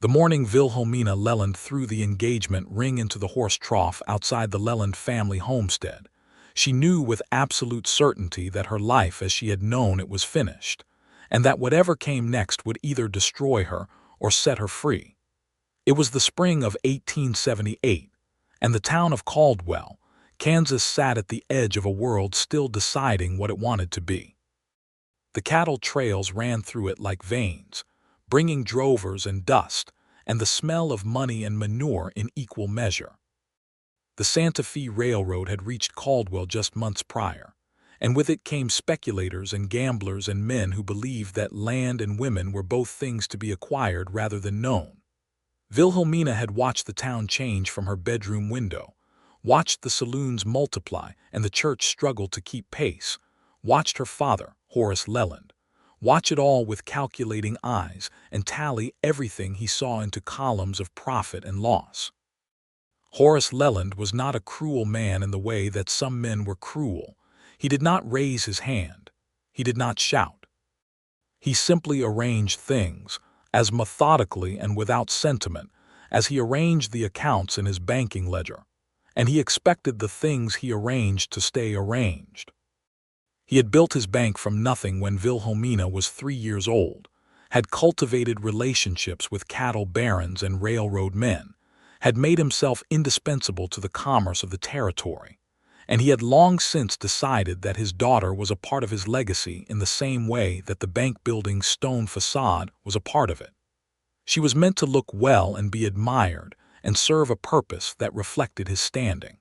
The morning Wilhelmina Leland threw the engagement ring into the horse trough outside the Leland family homestead, she knew with absolute certainty that her life as she had known it was finished, and that whatever came next would either destroy her or set her free. It was the spring of 1878, and the town of Caldwell, Kansas sat at the edge of a world still deciding what it wanted to be. The cattle trails ran through it like veins, bringing drovers and dust, and the smell of money and manure in equal measure. The Santa Fe Railroad had reached Caldwell just months prior, and with it came speculators and gamblers and men who believed that land and women were both things to be acquired rather than known. Wilhelmina had watched the town change from her bedroom window, watched the saloons multiply and the church struggle to keep pace, watched her father, Horace Leland, watch it all with calculating eyes and tally everything he saw into columns of profit and loss. Horace Leland was not a cruel man in the way that some men were cruel. He did not raise his hand. He did not shout. He simply arranged things, as methodically and without sentiment as he arranged the accounts in his banking ledger, and he expected the things he arranged to stay arranged. He had built his bank from nothing when Wilhelmina was 3 years old, had cultivated relationships with cattle barons and railroad men, had made himself indispensable to the commerce of the territory, and he had long since decided that his daughter was a part of his legacy in the same way that the bank building's stone facade was a part of it. She was meant to look well and be admired and serve a purpose that reflected his standing.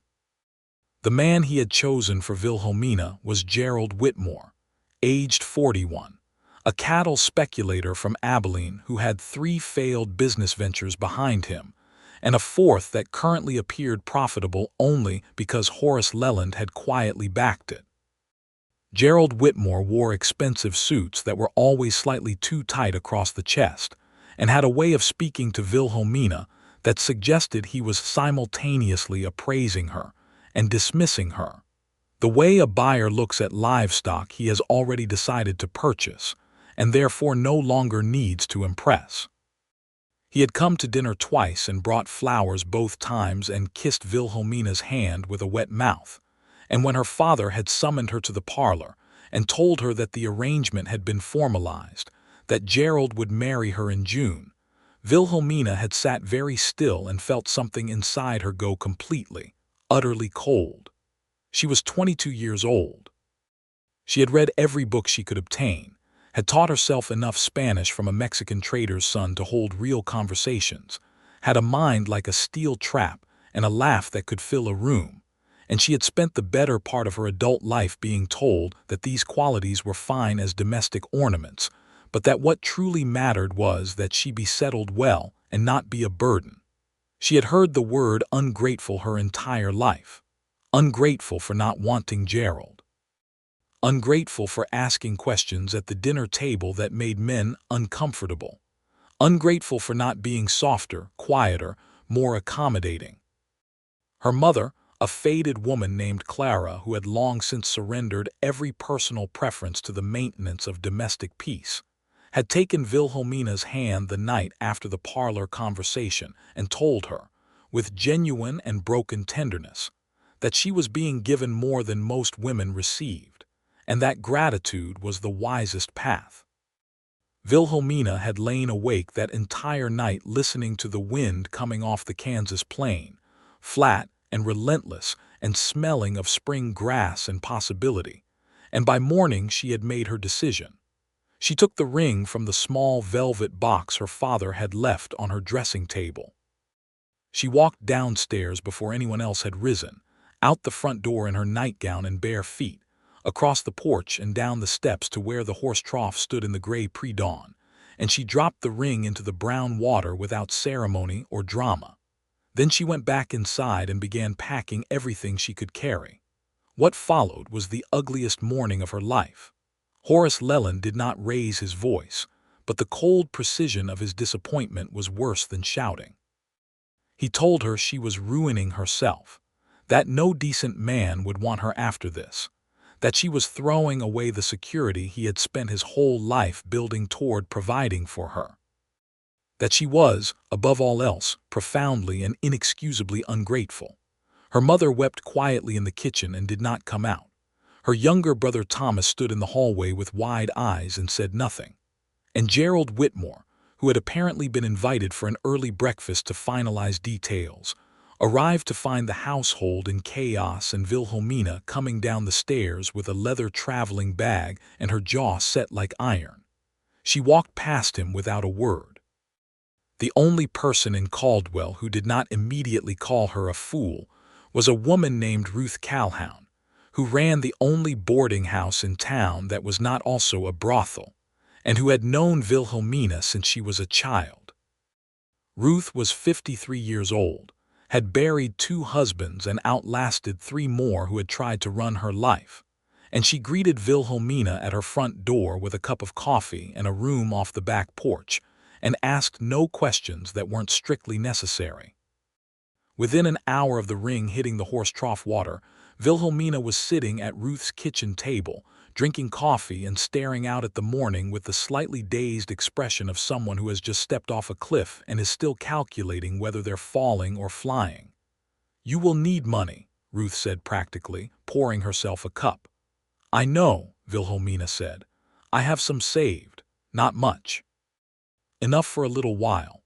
The man he had chosen for Wilhelmina was Gerald Whitmore, aged 41, a cattle speculator from Abilene who had 3 failed business ventures behind him, and a 4th that currently appeared profitable only because Horace Leland had quietly backed it. Gerald Whitmore wore expensive suits that were always slightly too tight across the chest, and had a way of speaking to Wilhelmina that suggested he was simultaneously appraising her and dismissing her, the way a buyer looks at livestock he has already decided to purchase, and therefore no longer needs to impress. He had come to dinner twice and brought flowers both times and kissed Wilhelmina's hand with a wet mouth, and when her father had summoned her to the parlor and told her that the arrangement had been formalized, that Gerald would marry her in June, Wilhelmina had sat very still and felt something inside her go completely, utterly cold. She was 22 years old. She had read every book she could obtain, had taught herself enough Spanish from a Mexican trader's son to hold real conversations, had a mind like a steel trap and a laugh that could fill a room, and she had spent the better part of her adult life being told that these qualities were fine as domestic ornaments, but that what truly mattered was that she be settled well and not be a burden. She had heard the word ungrateful her entire life. Ungrateful for not wanting Gerald. Ungrateful for asking questions at the dinner table that made men uncomfortable. Ungrateful for not being softer, quieter, more accommodating. Her mother, a faded woman named Clara who had long since surrendered every personal preference to the maintenance of domestic peace, had taken Wilhelmina's hand the night after the parlor conversation and told her, with genuine and broken tenderness, that she was being given more than most women received, and that gratitude was the wisest path. Wilhelmina had lain awake that entire night listening to the wind coming off the Kansas plain, flat and relentless and smelling of spring grass and possibility, and by morning she had made her decision. She took the ring from the small velvet box her father had left on her dressing table. She walked downstairs before anyone else had risen, out the front door in her nightgown and bare feet, across the porch and down the steps to where the horse trough stood in the gray pre-dawn, and she dropped the ring into the brown water without ceremony or drama. Then she went back inside and began packing everything she could carry. What followed was the ugliest morning of her life. Horace Leland did not raise his voice, but the cold precision of his disappointment was worse than shouting. He told her she was ruining herself, that no decent man would want her after this, that she was throwing away the security he had spent his whole life building toward providing for her. that she was, above all else, profoundly and inexcusably ungrateful. Her mother wept quietly in the kitchen and did not come out. Her younger brother Thomas stood in the hallway with wide eyes and said nothing. And Gerald Whitmore, who had apparently been invited for an early breakfast to finalize details, arrived to find the household in chaos and Wilhelmina coming down the stairs with a leather traveling bag and her jaw set like iron. She walked past him without a word. The only person in Caldwell who did not immediately call her a fool was a woman named Ruth Calhoun, who ran the only boarding house in town that was not also a brothel, and who had known Wilhelmina since she was a child. Ruth was 53 years old, had buried 2 husbands and outlasted 3 more who had tried to run her life, and she greeted Wilhelmina at her front door with a cup of coffee and a room off the back porch, and asked no questions that weren't strictly necessary. Within an hour of the ring hitting the horse trough water, Wilhelmina was sitting at Ruth's kitchen table, drinking coffee and staring out at the morning with the slightly dazed expression of someone who has just stepped off a cliff and is still calculating whether they're falling or flying. "You will need money," Ruth said practically, pouring herself a cup. "I know," Wilhelmina said. "I have some saved. Not much. Enough for a little while.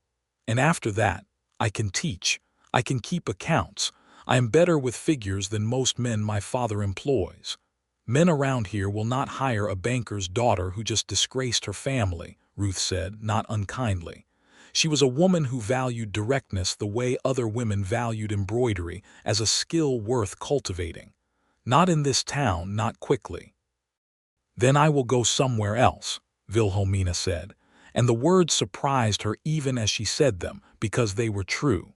And after that, I can teach. I can keep accounts. I am better with figures than most men my father employs. Men around here will not hire a banker's daughter who just disgraced her family," Ruth said, not unkindly. She was a woman who valued directness the way other women valued embroidery as a skill worth cultivating. "Not in this town, not quickly." "Then I will go somewhere else," Wilhelmina said, and the words surprised her even as she said them because they were true.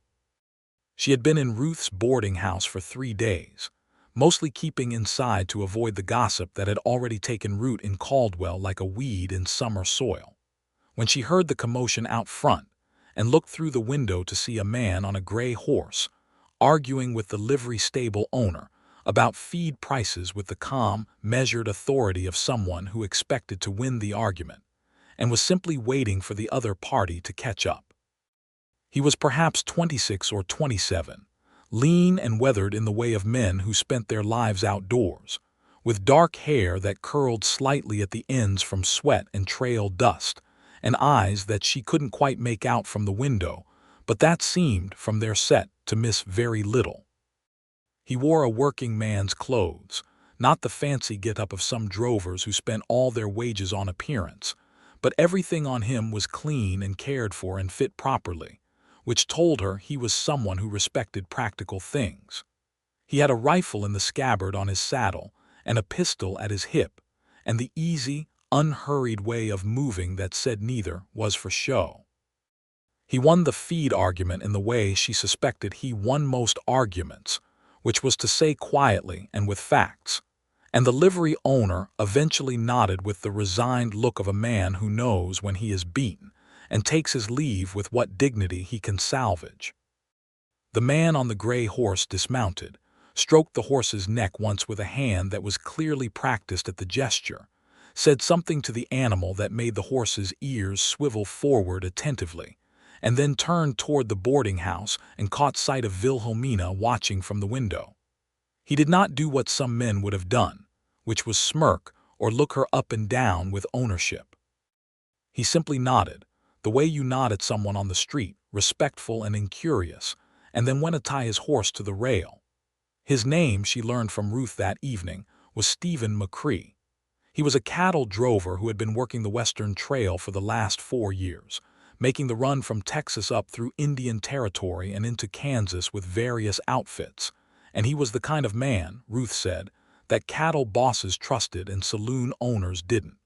She had been in Ruth's boarding house for 3 days, mostly keeping inside to avoid the gossip that had already taken root in Caldwell like a weed in summer soil. When she heard the commotion out front and looked through the window to see a man on a gray horse, arguing with the livery stable owner about feed prices with the calm, measured authority of someone who expected to win the argument and was simply waiting for the other party to catch up. He was perhaps 26 or 27, lean and weathered in the way of men who spent their lives outdoors, with dark hair that curled slightly at the ends from sweat and trail dust, and eyes that she couldn't quite make out from the window, but that seemed, from their set, to miss very little. He wore a working man's clothes, not the fancy get-up of some drovers who spent all their wages on appearance, but everything on him was clean and cared for and fit properly, which told her he was someone who respected practical things. He had a rifle in the scabbard on his saddle and a pistol at his hip, and the easy, unhurried way of moving that said neither was for show. He won the feed argument in the way she suspected he won most arguments, which was to say quietly and with facts, and the livery owner eventually nodded with the resigned look of a man who knows when he is beaten and takes his leave with what dignity he can salvage. The man on the gray horse dismounted, stroked the horse's neck once with a hand that was clearly practiced at the gesture, said something to the animal that made the horse's ears swivel forward attentively, and then turned toward the boarding house and caught sight of Wilhelmina watching from the window. He did not do what some men would have done, which was smirk or look her up and down with ownership. He simply nodded, the way you nod at someone on the street, respectful and incurious, and then went to tie his horse to the rail. His name, she learned from Ruth that evening, was Stephen McCrae. He was a cattle drover who had been working the Western Trail for the last 4 years, making the run from Texas up through Indian Territory and into Kansas with various outfits, and he was the kind of man, Ruth said, that cattle bosses trusted and saloon owners didn't.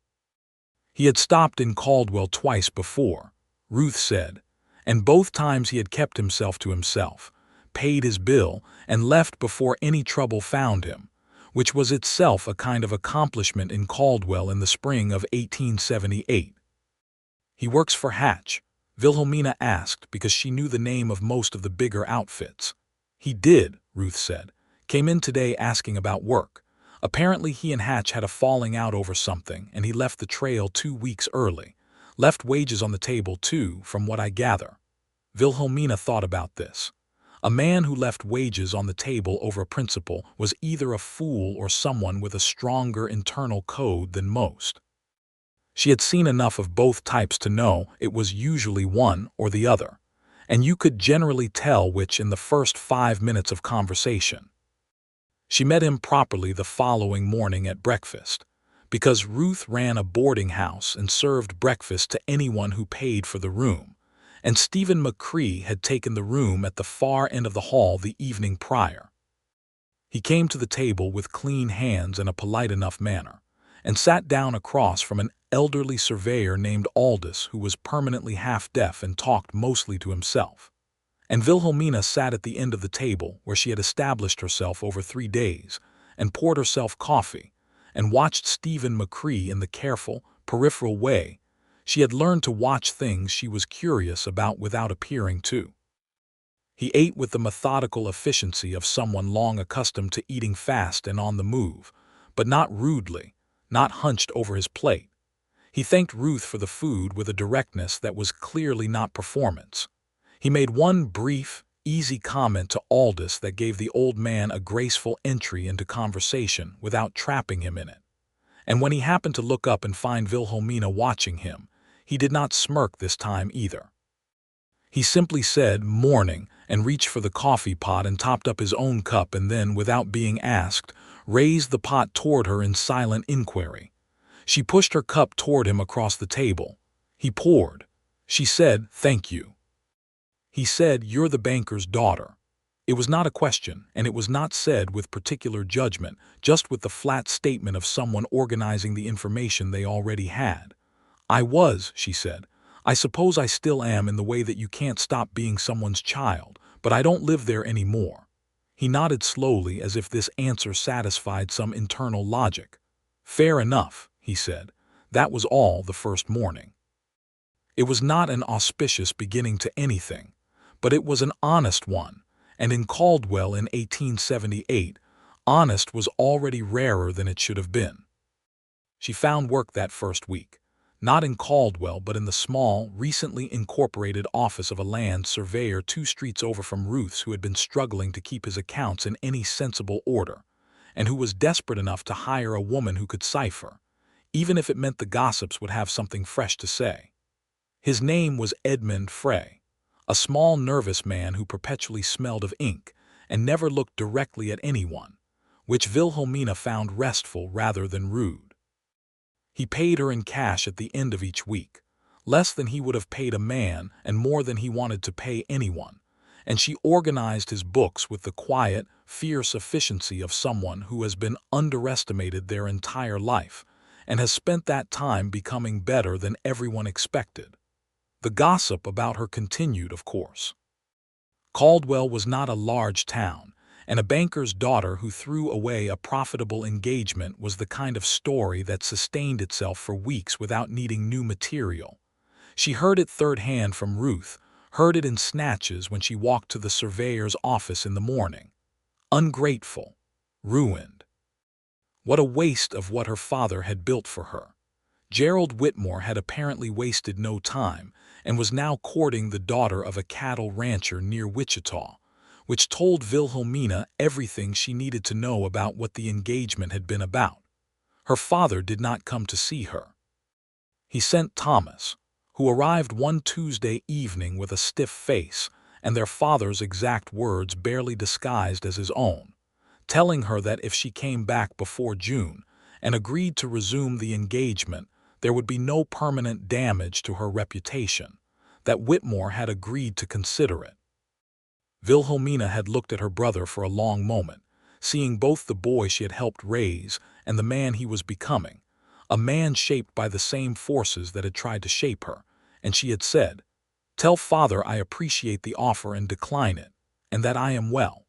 He had stopped in Caldwell twice before, Ruth said, and both times he had kept himself to himself, paid his bill, and left before any trouble found him, which was itself a kind of accomplishment in Caldwell in the spring of 1878. "He works for Hatch?" Wilhelmina asked because she knew the name of most of the bigger outfits. "He did," Ruth said. "Came in today asking about work. Apparently he and Hatch had a falling out over something, and he left the trail 2 weeks early. Left wages on the table, too, from what I gather. Wilhelmina thought about this. A man who left wages on the table over a principle was either a fool or someone with a stronger internal code than most. She had seen enough of both types to know it was usually one or the other, and you could generally tell which in the first 5 minutes of conversation. She met him properly the following morning at breakfast, because Ruth ran a boarding house and served breakfast to anyone who paid for the room, and Stephen McCrae had taken the room at the far end of the hall the evening prior. He came to the table with clean hands and a polite enough manner, and sat down across from an elderly surveyor named Aldous who was permanently half-deaf and talked mostly to himself. And Wilhelmina sat at the end of the table where she had established herself over 3 days, and poured herself coffee, and watched Stephen McCrae in the careful, peripheral way she had learned to watch things she was curious about without appearing to. He ate with the methodical efficiency of someone long accustomed to eating fast and on the move, but not rudely, not hunched over his plate. He thanked Ruth for the food with a directness that was clearly not performance. He made one brief, easy comment to Aldous that gave the old man a graceful entry into conversation without trapping him in it. And when he happened to look up and find Wilhelmina watching him, he did not smirk this time either. He simply said, "Morning," and reached for the coffee pot and topped up his own cup and then, without being asked, raised the pot toward her in silent inquiry. She pushed her cup toward him across the table. He poured. She said, "Thank you." He said, "You're the banker's daughter." It was not a question, and it was not said with particular judgment, just with the flat statement of someone organizing the information they already had. "I was," she said. "I suppose I still am in the way that you can't stop being someone's child, but I don't live there anymore." He nodded slowly as if this answer satisfied some internal logic. "Fair enough," he said. That was all the first morning. It was not an auspicious beginning to anything, but it was an honest one, and in Caldwell in 1878, honest was already rarer than it should have been. She found work that first week. Not in Caldwell, but in the small, recently incorporated office of a land surveyor 2 streets over from Ruth's, who had been struggling to keep his accounts in any sensible order, and who was desperate enough to hire a woman who could cipher, even if it meant the gossips would have something fresh to say. His name was Edmund Frey, a small, nervous man who perpetually smelled of ink and never looked directly at anyone, which Wilhelmina found restful rather than rude. He paid her in cash at the end of each week, less than he would have paid a man and more than he wanted to pay anyone, and she organized his books with the quiet, fierce efficiency of someone who has been underestimated their entire life and has spent that time becoming better than everyone expected. The gossip about her continued, of course. Caldwell was not a large town, and a banker's daughter who threw away a profitable engagement was the kind of story that sustained itself for weeks without needing new material. She heard it third-hand from Ruth, heard it in snatches when she walked to the surveyor's office in the morning. Ungrateful. Ruined. What a waste of what her father had built for her. Gerald Whitmore had apparently wasted no time and was now courting the daughter of a cattle rancher near Wichita, which told Wilhelmina everything she needed to know about what the engagement had been about. Her father did not come to see her. He sent Thomas, who arrived one Tuesday evening with a stiff face and their father's exact words barely disguised as his own, telling her that if she came back before June and agreed to resume the engagement, there would be no permanent damage to her reputation, that Whitmore had agreed to consider it. Wilhelmina had looked at her brother for a long moment, seeing both the boy she had helped raise and the man he was becoming, a man shaped by the same forces that had tried to shape her, and she had said, "Tell father I appreciate the offer and decline it, and that I am well."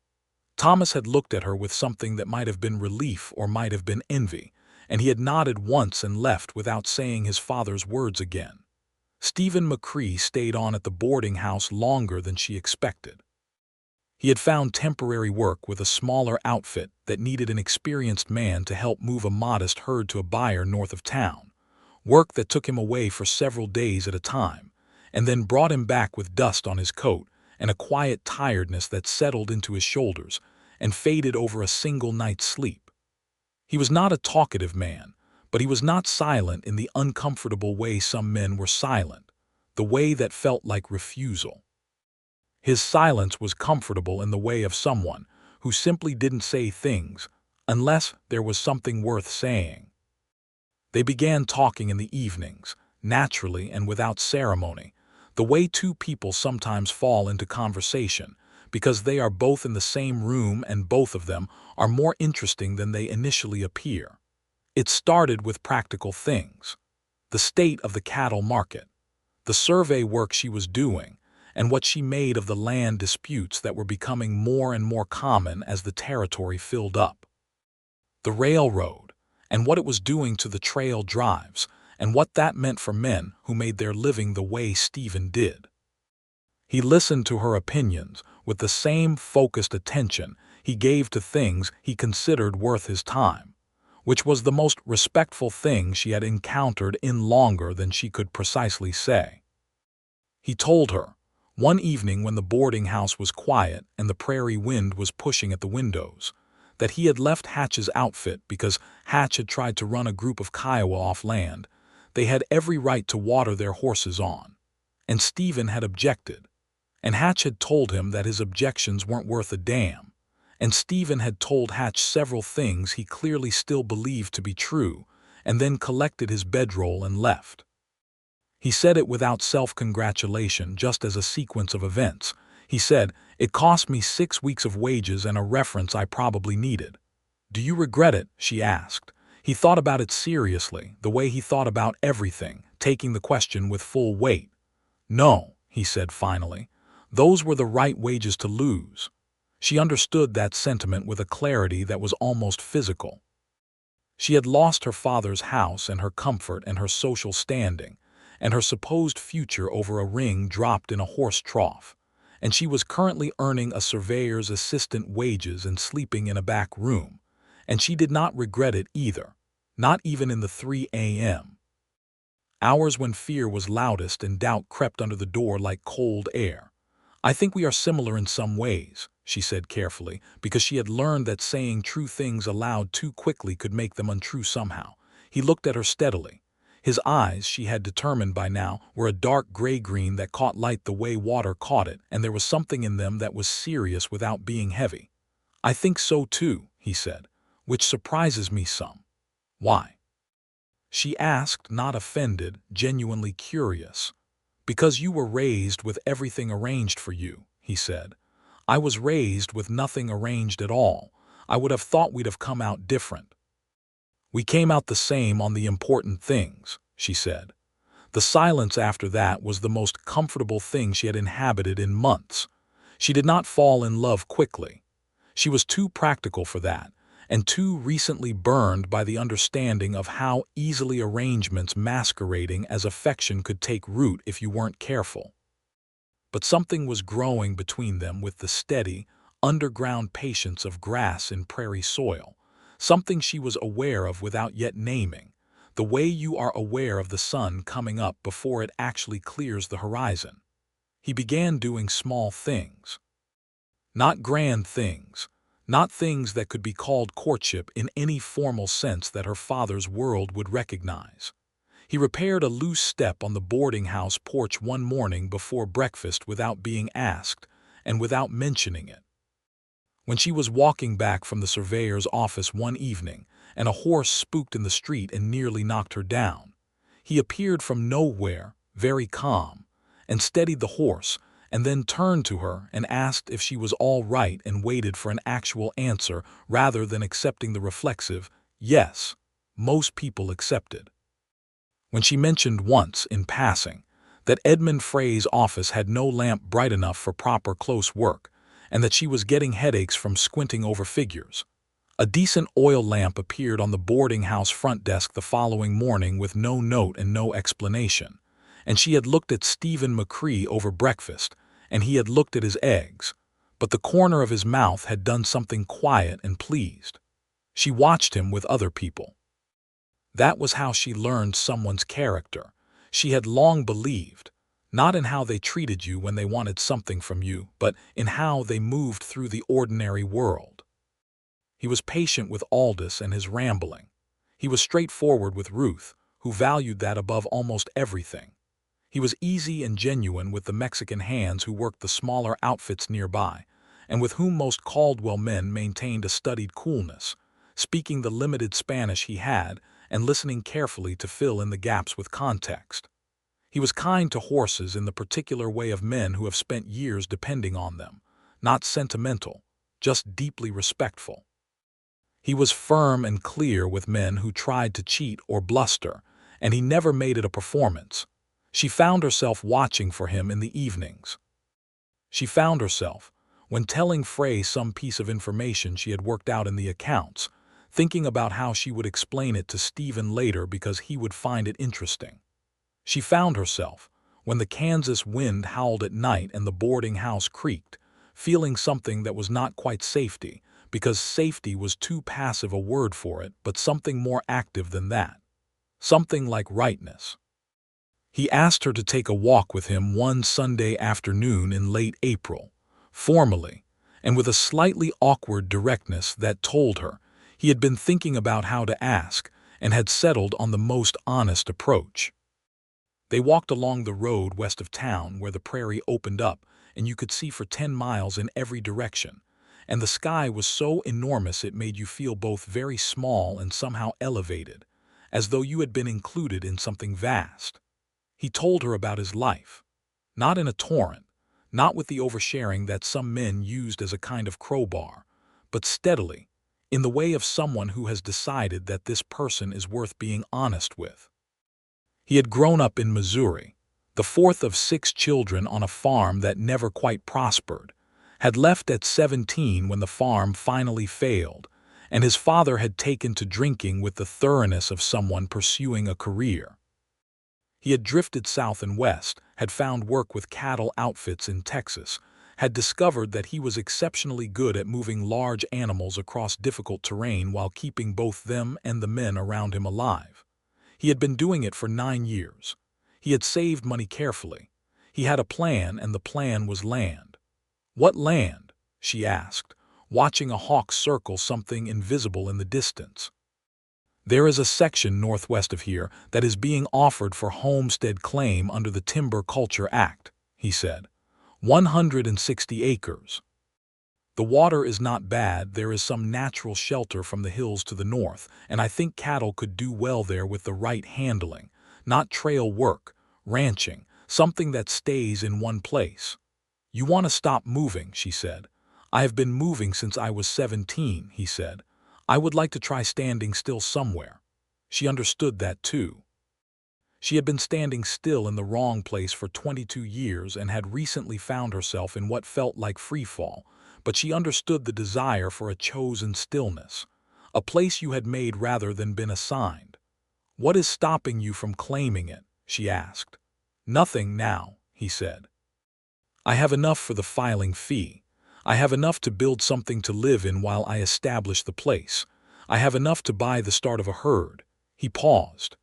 Thomas had looked at her with something that might have been relief or might have been envy, and he had nodded once and left without saying his father's words again. Stephen McCrae stayed on at the boarding house longer than she expected. He had found temporary work with a smaller outfit that needed an experienced man to help move a modest herd to a buyer north of town, work that took him away for several days at a time, and then brought him back with dust on his coat and a quiet tiredness that settled into his shoulders and faded over a single night's sleep. He was not a talkative man, but he was not silent in the uncomfortable way some men were silent, the way that felt like refusal. His silence was comfortable in the way of someone who simply didn't say things unless there was something worth saying. They began talking in the evenings, naturally and without ceremony, the way two people sometimes fall into conversation, because they are both in the same room and both of them are more interesting than they initially appear. It started with practical things: the state of the cattle market, the survey work she was doing, and what she made of the land disputes that were becoming more and more common as the territory filled up. The railroad, and what it was doing to the trail drives, and what that meant for men who made their living the way Stephen did. He listened to her opinions with the same focused attention he gave to things he considered worth his time, which was the most respectful thing she had encountered in longer than she could precisely say. He told her, one evening when the boarding house was quiet and the prairie wind was pushing at the windows, that he had left Hatch's outfit because Hatch had tried to run a group of Kiowa off land they had every right to water their horses on, and Stephen had objected, and Hatch had told him that his objections weren't worth a damn, and Stephen had told Hatch several things he clearly still believed to be true, and then collected his bedroll and left. He said it without self-congratulation, just as a sequence of events. He said, "It cost me 6 weeks of wages and a reference I probably needed." "Do you regret it?" she asked. He thought about it seriously, the way he thought about everything, taking the question with full weight. "No," he said finally. "Those were the right wages to lose." She understood that sentiment with a clarity that was almost physical. She had lost her father's house and her comfort and her social standing, and her supposed future over a ring dropped in a horse trough, and she was currently earning a surveyor's assistant wages and sleeping in a back room, and she did not regret it either, not even in the 3 a.m. hours when fear was loudest and doubt crept under the door like cold air. "I think we are similar in some ways," she said carefully, because she had learned that saying true things aloud too quickly could make them untrue somehow. He looked at her steadily. His eyes, she had determined by now, were a dark gray-green that caught light the way water caught it, and there was something in them that was serious without being heavy. "I think so too," he said, "which surprises me some." "Why?" she asked, not offended, genuinely curious. "Because you were raised with everything arranged for you," he said. "I was raised with nothing arranged at all. I would have thought we'd have come out different." "We came out the same on the important things," she said. The silence after that was the most comfortable thing she had inhabited in months. She did not fall in love quickly. She was too practical for that, and too recently burned by the understanding of how easily arrangements masquerading as affection could take root if you weren't careful. But something was growing between them with the steady, underground patience of grass in prairie soil, something she was aware of without yet naming, the way you are aware of the sun coming up before it actually clears the horizon. He began doing small things. Not grand things, not things that could be called courtship in any formal sense that her father's world would recognize. He repaired a loose step on the boarding house porch one morning before breakfast without being asked, and without mentioning it. When she was walking back from the surveyor's office one evening, and a horse spooked in the street and nearly knocked her down, he appeared from nowhere, very calm, and steadied the horse, and then turned to her and asked if she was all right and waited for an actual answer rather than accepting the reflexive, "Yes," most people accepted. When she mentioned once, in passing, that Edmund Frey's office had no lamp bright enough for proper close work, and that she was getting headaches from squinting over figures, a decent oil lamp appeared on the boarding house front desk the following morning with no note and no explanation, and she had looked at Stephen McCrae over breakfast, and he had looked at his eggs, but the corner of his mouth had done something quiet and pleased. She watched him with other people. That was how she learned someone's character. She had long believed, not in how they treated you when they wanted something from you, but in how they moved through the ordinary world. He was patient with Aldous and his rambling. He was straightforward with Ruth, who valued that above almost everything. He was easy and genuine with the Mexican hands who worked the smaller outfits nearby, and with whom most Caldwell men maintained a studied coolness, speaking the limited Spanish he had and listening carefully to fill in the gaps with context. He was kind to horses in the particular way of men who have spent years depending on them, not sentimental, just deeply respectful. He was firm and clear with men who tried to cheat or bluster, and he never made it a performance. She found herself watching for him in the evenings. She found herself, when telling Frey some piece of information she had worked out in the accounts, thinking about how she would explain it to Stephen later because he would find it interesting. She found herself, when the Kansas wind howled at night and the boarding house creaked, feeling something that was not quite safety, because safety was too passive a word for it, but something more active than that. Something like rightness. He asked her to take a walk with him one Sunday afternoon in late April, formally, and with a slightly awkward directness that told her he had been thinking about how to ask and had settled on the most honest approach. They walked along the road west of town where the prairie opened up and you could see for 10 miles in every direction, and the sky was so enormous it made you feel both very small and somehow elevated, as though you had been included in something vast. He told her about his life, not in a torrent, not with the oversharing that some men used as a kind of crowbar, but steadily, in the way of someone who has decided that this person is worth being honest with. He had grown up in Missouri, the fourth of 6 children on a farm that never quite prospered, had left at 17 when the farm finally failed, and his father had taken to drinking with the thoroughness of someone pursuing a career. He had drifted south and west, had found work with cattle outfits in Texas, had discovered that he was exceptionally good at moving large animals across difficult terrain while keeping both them and the men around him alive. He had been doing it for 9 years. He had saved money carefully. He had a plan, and the plan was land. What land? She asked, watching a hawk circle something invisible in the distance. There is a section northwest of here that is being offered for homestead claim under the Timber Culture Act, he said. 160 acres. The water is not bad, there is some natural shelter from the hills to the north, and I think cattle could do well there with the right handling, not trail work, ranching, something that stays in one place. You want to stop moving, she said. I have been moving since I was 17, he said. I would like to try standing still somewhere. She understood that too. She had been standing still in the wrong place for 22 years and had recently found herself in what felt like freefall, but she understood the desire for a chosen stillness, a place you had made rather than been assigned. What is stopping you from claiming it? She asked. Nothing now, he said. I have enough for the filing fee. I have enough to build something to live in while I establish the place. I have enough to buy the start of a herd. He paused.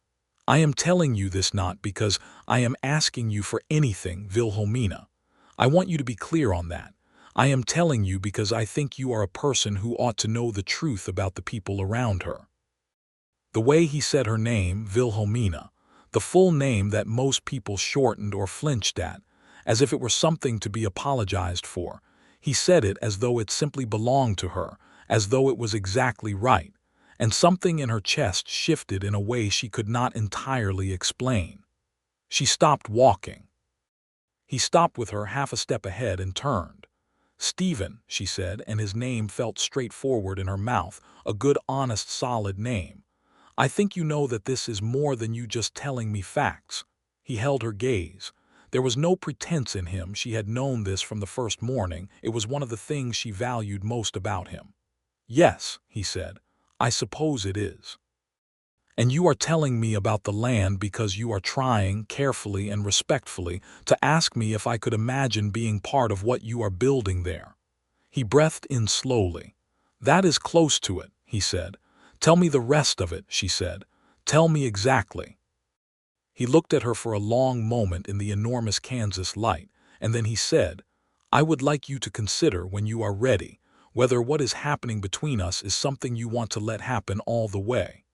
I am telling you this not because I am asking you for anything, Wilhelmina. I want you to be clear on that. I am telling you because I think you are a person who ought to know the truth about the people around her. The way he said her name, Wilhelmina, the full name that most people shortened or flinched at, as if it were something to be apologized for. He said it as though it simply belonged to her, as though it was exactly right, and something in her chest shifted in a way she could not entirely explain. She stopped walking. He stopped with her half a step ahead and turned. Stephen, she said, and his name felt straightforward in her mouth, a good, honest, solid name. I think you know that this is more than you just telling me facts. He held her gaze. There was no pretense in him. She had known this from the first morning. It was one of the things she valued most about him. Yes, he said, I suppose it is. And you are telling me about the land because you are trying, carefully and respectfully, to ask me if I could imagine being part of what you are building there. He breathed in slowly. That is close to it, he said. Tell me the rest of it, she said. Tell me exactly." He looked at her for a long moment in the enormous Kansas light, and then he said, "I would like you to consider when you are ready whether what is happening between us is something you want to let happen all the way.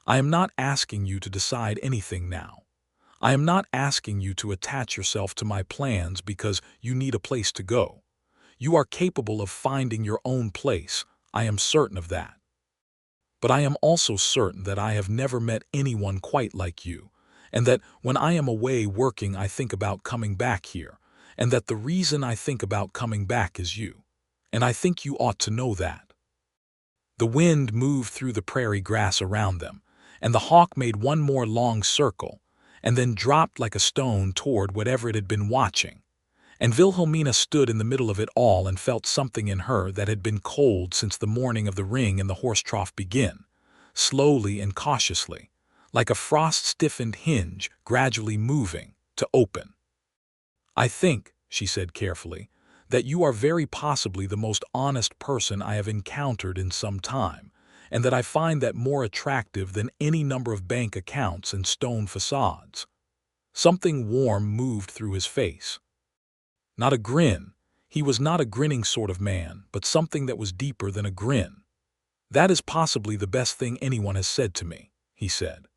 I am not asking you to decide anything now. I am not asking you to attach yourself to my plans because you need a place to go. You are capable of finding your own place, I am certain of that. But I am also certain that I have never met anyone quite like you, and that when I am away working I think about coming back here, and that the reason I think about coming back is you. And I think you ought to know that." The wind moved through the prairie grass around them, and the hawk made one more long circle, and then dropped like a stone toward whatever it had been watching. And Wilhelmina stood in the middle of it all and felt something in her that had been cold since the morning of the ring in the horse trough begin, slowly and cautiously, like a frost-stiffened hinge gradually moving to open. "I think," she said carefully, "that you are very possibly the most honest person I have encountered in some time, and that I find that more attractive than any number of bank accounts and stone facades." Something warm moved through his face. Not a grin. He was not a grinning sort of man, but something that was deeper than a grin. "That is possibly the best thing anyone has said to me," he said.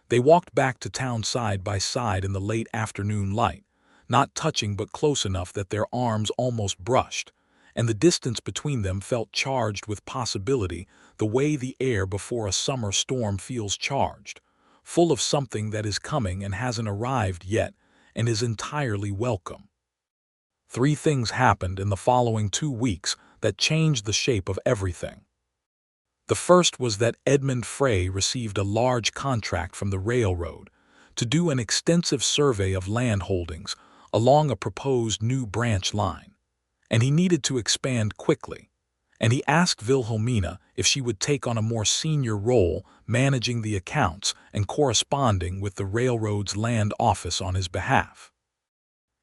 They walked back to town side by side in the late afternoon light, not touching but close enough that their arms almost brushed, and the distance between them felt charged with possibility the way the air before a summer storm feels charged, full of something that is coming and hasn't arrived yet and is entirely welcome. 3 things happened in the following 2 weeks that changed the shape of everything. The first was that Edmund Frey received a large contract from the railroad to do an extensive survey of land holdings along a proposed new branch line, and he needed to expand quickly, and he asked Wilhelmina if she would take on a more senior role managing the accounts and corresponding with the railroad's land office on his behalf.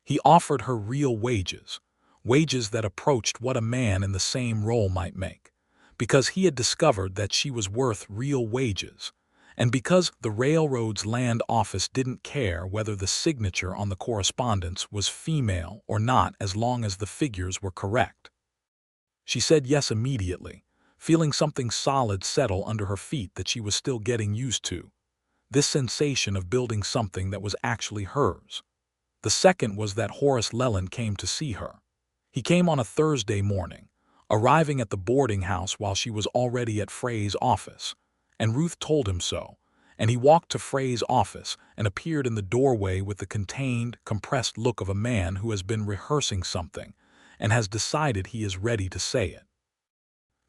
He offered her real wages, wages that approached what a man in the same role might make, because he had discovered that she was worth real wages, and because the railroad's land office didn't care whether the signature on the correspondence was female or not as long as the figures were correct. She said yes immediately, feeling something solid settle under her feet that she was still getting used to, this sensation of building something that was actually hers. The second was that Horace Leland came to see her. He came on a Thursday morning, arriving at the boarding house while she was already at Frey's office, and Ruth told him so, and he walked to Frey's office and appeared in the doorway with the contained, compressed look of a man who has been rehearsing something and has decided he is ready to say it.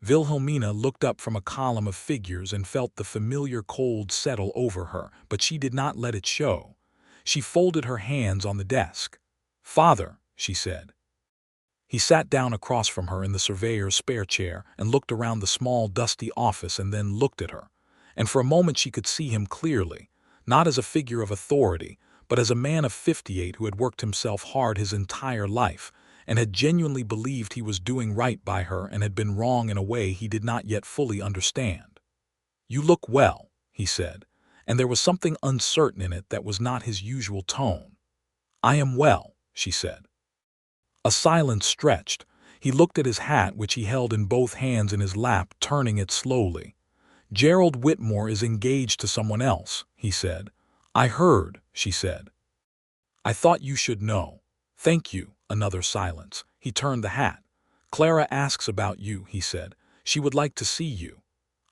Wilhelmina looked up from a column of figures and felt the familiar cold settle over her, but she did not let it show. She folded her hands on the desk. "Father," she said. He sat down across from her in the surveyor's spare chair and looked around the small, dusty office and then looked at her. And for a moment she could see him clearly, not as a figure of authority, but as a man of 58 who had worked himself hard his entire life and had genuinely believed he was doing right by her and had been wrong in a way he did not yet fully understand. "You look well," he said, and there was something uncertain in it that was not his usual tone. "I am well," she said. A silence stretched. He looked at his hat, which he held in both hands in his lap, turning it slowly. "Gerald Whitmore is engaged to someone else," he said. "I heard," she said. "I thought you should know." "Thank you." Another silence. He turned the hat. "Clara asks about you," he said. "She would like to see you."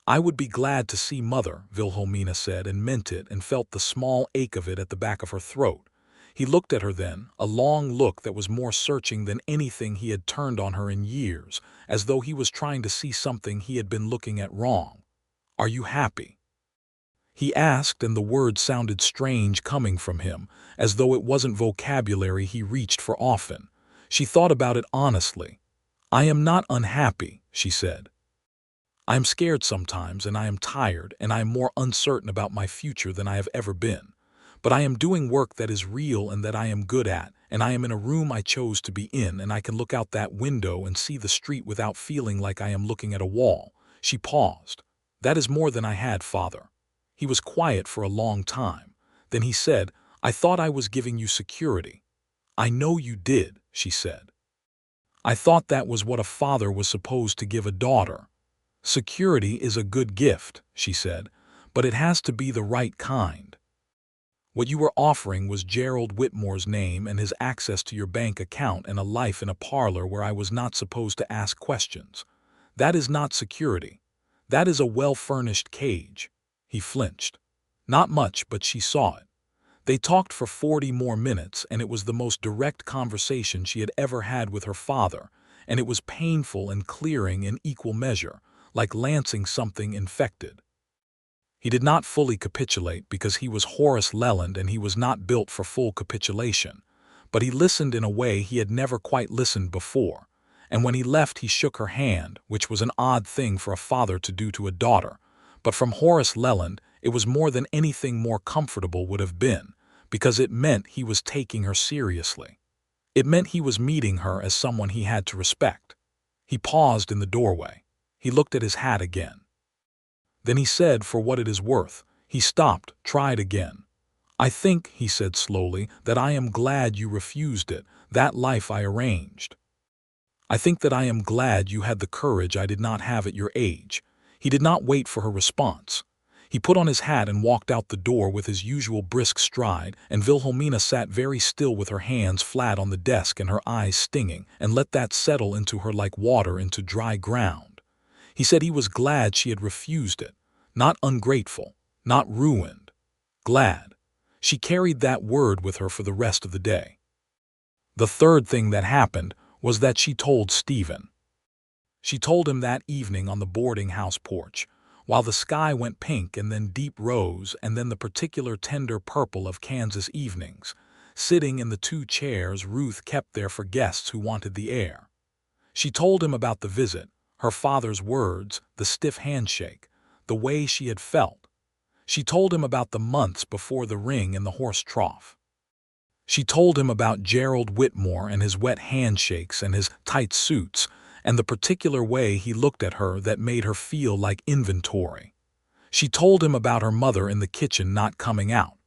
"I would be glad to see Mother," Wilhelmina said, and meant it, and felt the small ache of it at the back of her throat. He looked at her then, a long look that was more searching than anything he had turned on her in years, as though he was trying to see something he had been looking at wrong. "Are you happy?" he asked, and the words sounded strange coming from him, as though it wasn't vocabulary he reached for often. She thought about it honestly. "I am not unhappy," she said. "I am scared sometimes, and I am tired, and I am more uncertain about my future than I have ever been. But I am doing work that is real and that I am good at, and I am in a room I chose to be in, and I can look out that window and see the street without feeling like I am looking at a wall." She paused. "That is more than I had, Father." He was quiet for a long time. Then he said, "I thought I was giving you security." "I know you did," she said. "I thought that was what a father was supposed to give a daughter." "Security is a good gift," she said, "but it has to be the right kind. What you were offering was Gerald Whitmore's name and his access to your bank account and a life in a parlor where I was not supposed to ask questions. That is not security. That is a well-furnished cage." He flinched. Not much, but she saw it. They talked for 40 more minutes, and it was the most direct conversation she had ever had with her father, and it was painful and clearing in equal measure, like lancing something infected. He did not fully capitulate because he was Horace Leland and he was not built for full capitulation, but he listened in a way he had never quite listened before, and when he left he shook her hand, which was an odd thing for a father to do to a daughter, but from Horace Leland it was more than anything more comfortable would have been, because it meant he was taking her seriously. It meant he was meeting her as someone he had to respect. He paused in the doorway. He looked at his hat again. Then he said, "For what it is worth." He stopped, tried again. "I think," he said slowly, "that I am glad you refused it, that life I arranged. I think that I am glad you had the courage I did not have at your age." He did not wait for her response. He put on his hat and walked out the door with his usual brisk stride, and Wilhelmina sat very still with her hands flat on the desk and her eyes stinging, and let that settle into her like water into dry ground. He said he was glad she had refused it, not ungrateful, not ruined. Glad. She carried that word with her for the rest of the day. The third thing that happened was that she told Stephen. She told him that evening on the boarding house porch, while the sky went pink and then deep rose and then the particular tender purple of Kansas evenings, sitting in the 2 chairs Ruth kept there for guests who wanted the air. She told him about the visit, her father's words, the stiff handshake, the way she had felt. She told him about the months before the ring in the horse trough. She told him about Gerald Whitmore and his wet handshakes and his tight suits, and the particular way he looked at her that made her feel like inventory. She told him about her mother in the kitchen not coming out.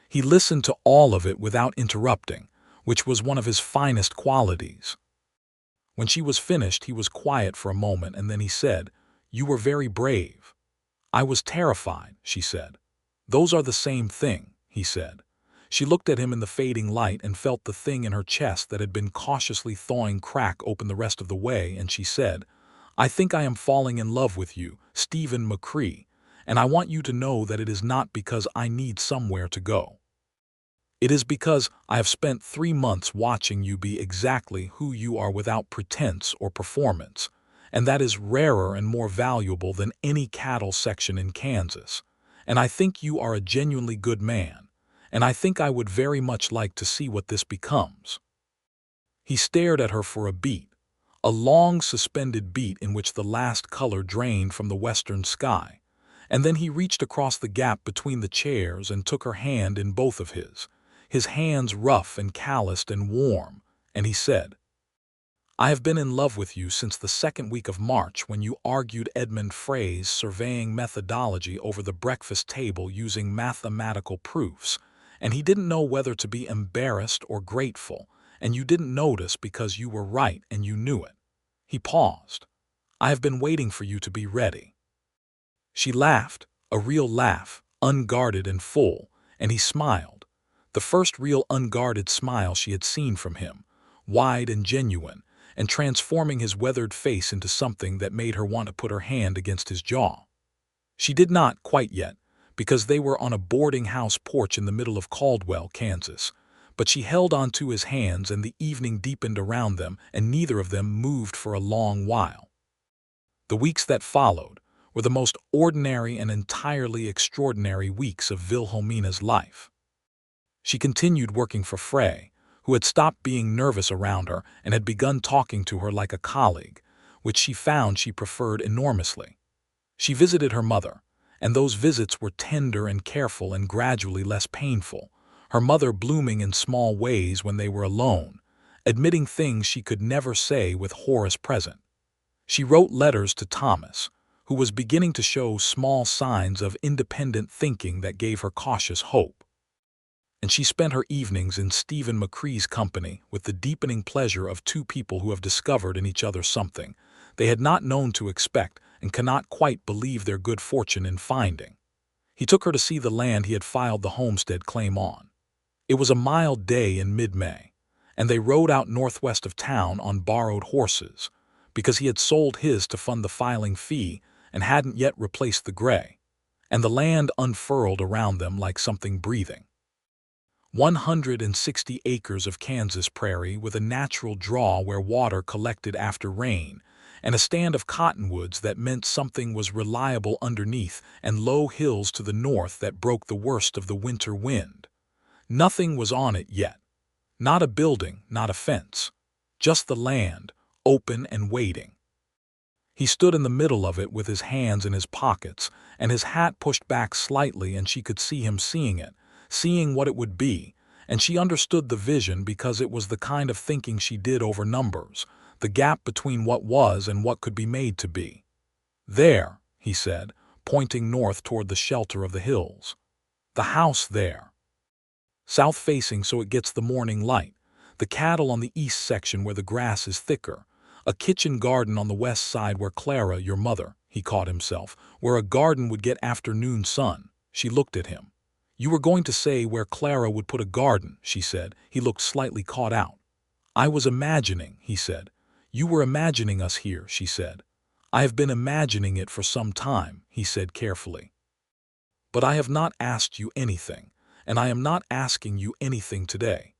He listened to all of it without interrupting, which was one of his finest qualities. When she was finished, he was quiet for a moment, and then he said, "You were very brave." "I was terrified," she said. "Those are the same thing," he said. She looked at him in the fading light and felt the thing in her chest that had been cautiously thawing crack open the rest of the way, and she said, "I think I am falling in love with you, Stephen McCrae, and I want you to know that it is not because I need somewhere to go. It is because I have spent 3 months watching you be exactly who you are without pretense or performance, and that is rarer and more valuable than any cattle section in Kansas, and I think you are a genuinely good man, and I think I would very much like to see what this becomes." He stared at her for a beat, a long suspended beat in which the last color drained from the western sky, and then he reached across the gap between the chairs and took her hand in both of his hands rough and calloused and warm, and he said, "I have been in love with you since the 2nd week of March when you argued Edmund Frey's surveying methodology over the breakfast table using mathematical proofs, and he didn't know whether to be embarrassed or grateful, and you didn't notice because you were right and you knew it." He paused. "I have been waiting for you to be ready." She laughed, a real laugh, unguarded and full, and he smiled. The first real unguarded smile she had seen from him, wide and genuine, and transforming his weathered face into something that made her want to put her hand against his jaw. She did not quite yet, because they were on a boarding house porch in the middle of Caldwell, Kansas, but she held onto his hands and the evening deepened around them and neither of them moved for a long while. The weeks that followed were the most ordinary and entirely extraordinary weeks of Wilhelmina's life. She continued working for Frey, who had stopped being nervous around her and had begun talking to her like a colleague, which she found she preferred enormously. She visited her mother, and those visits were tender and careful and gradually less painful, her mother blooming in small ways when they were alone, admitting things she could never say with Horace present. She wrote letters to Thomas, who was beginning to show small signs of independent thinking that gave her cautious hope. And she spent her evenings in Stephen McCrae's company with the deepening pleasure of two people who have discovered in each other something they had not known to expect and cannot quite believe their good fortune in finding. He took her to see the land he had filed the homestead claim on. It was a mild day in mid-May, and they rode out northwest of town on borrowed horses, because he had sold his to fund the filing fee and hadn't yet replaced the gray, and the land unfurled around them like something breathing. 160 acres of Kansas prairie with a natural draw where water collected after rain, and a stand of cottonwoods that meant something was reliable underneath, and low hills to the north that broke the worst of the winter wind. Nothing was on it yet. Not a building, not a fence. Just the land, open and waiting. He stood in the middle of it with his hands in his pockets, and his hat pushed back slightly, and she could see him seeing it, seeing what it would be, and she understood the vision because it was the kind of thinking she did over numbers, the gap between what was and what could be made to be. There, he said, pointing north toward the shelter of the hills. The house there. South-facing so it gets the morning light, the cattle on the east section where the grass is thicker, a kitchen garden on the west side where Clara, your mother, he caught himself, where a garden would get afternoon sun. She looked at him. You were going to say where Clara would put a garden, she said. He looked slightly caught out. I was imagining, he said. You were imagining us here, she said. I have been imagining it for some time, he said carefully. But I have not asked you anything, and I am not asking you anything today.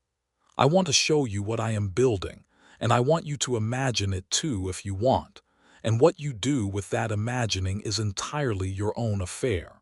I want to show you what I am building, and I want you to imagine it too if you want, and what you do with that imagining is entirely your own affair.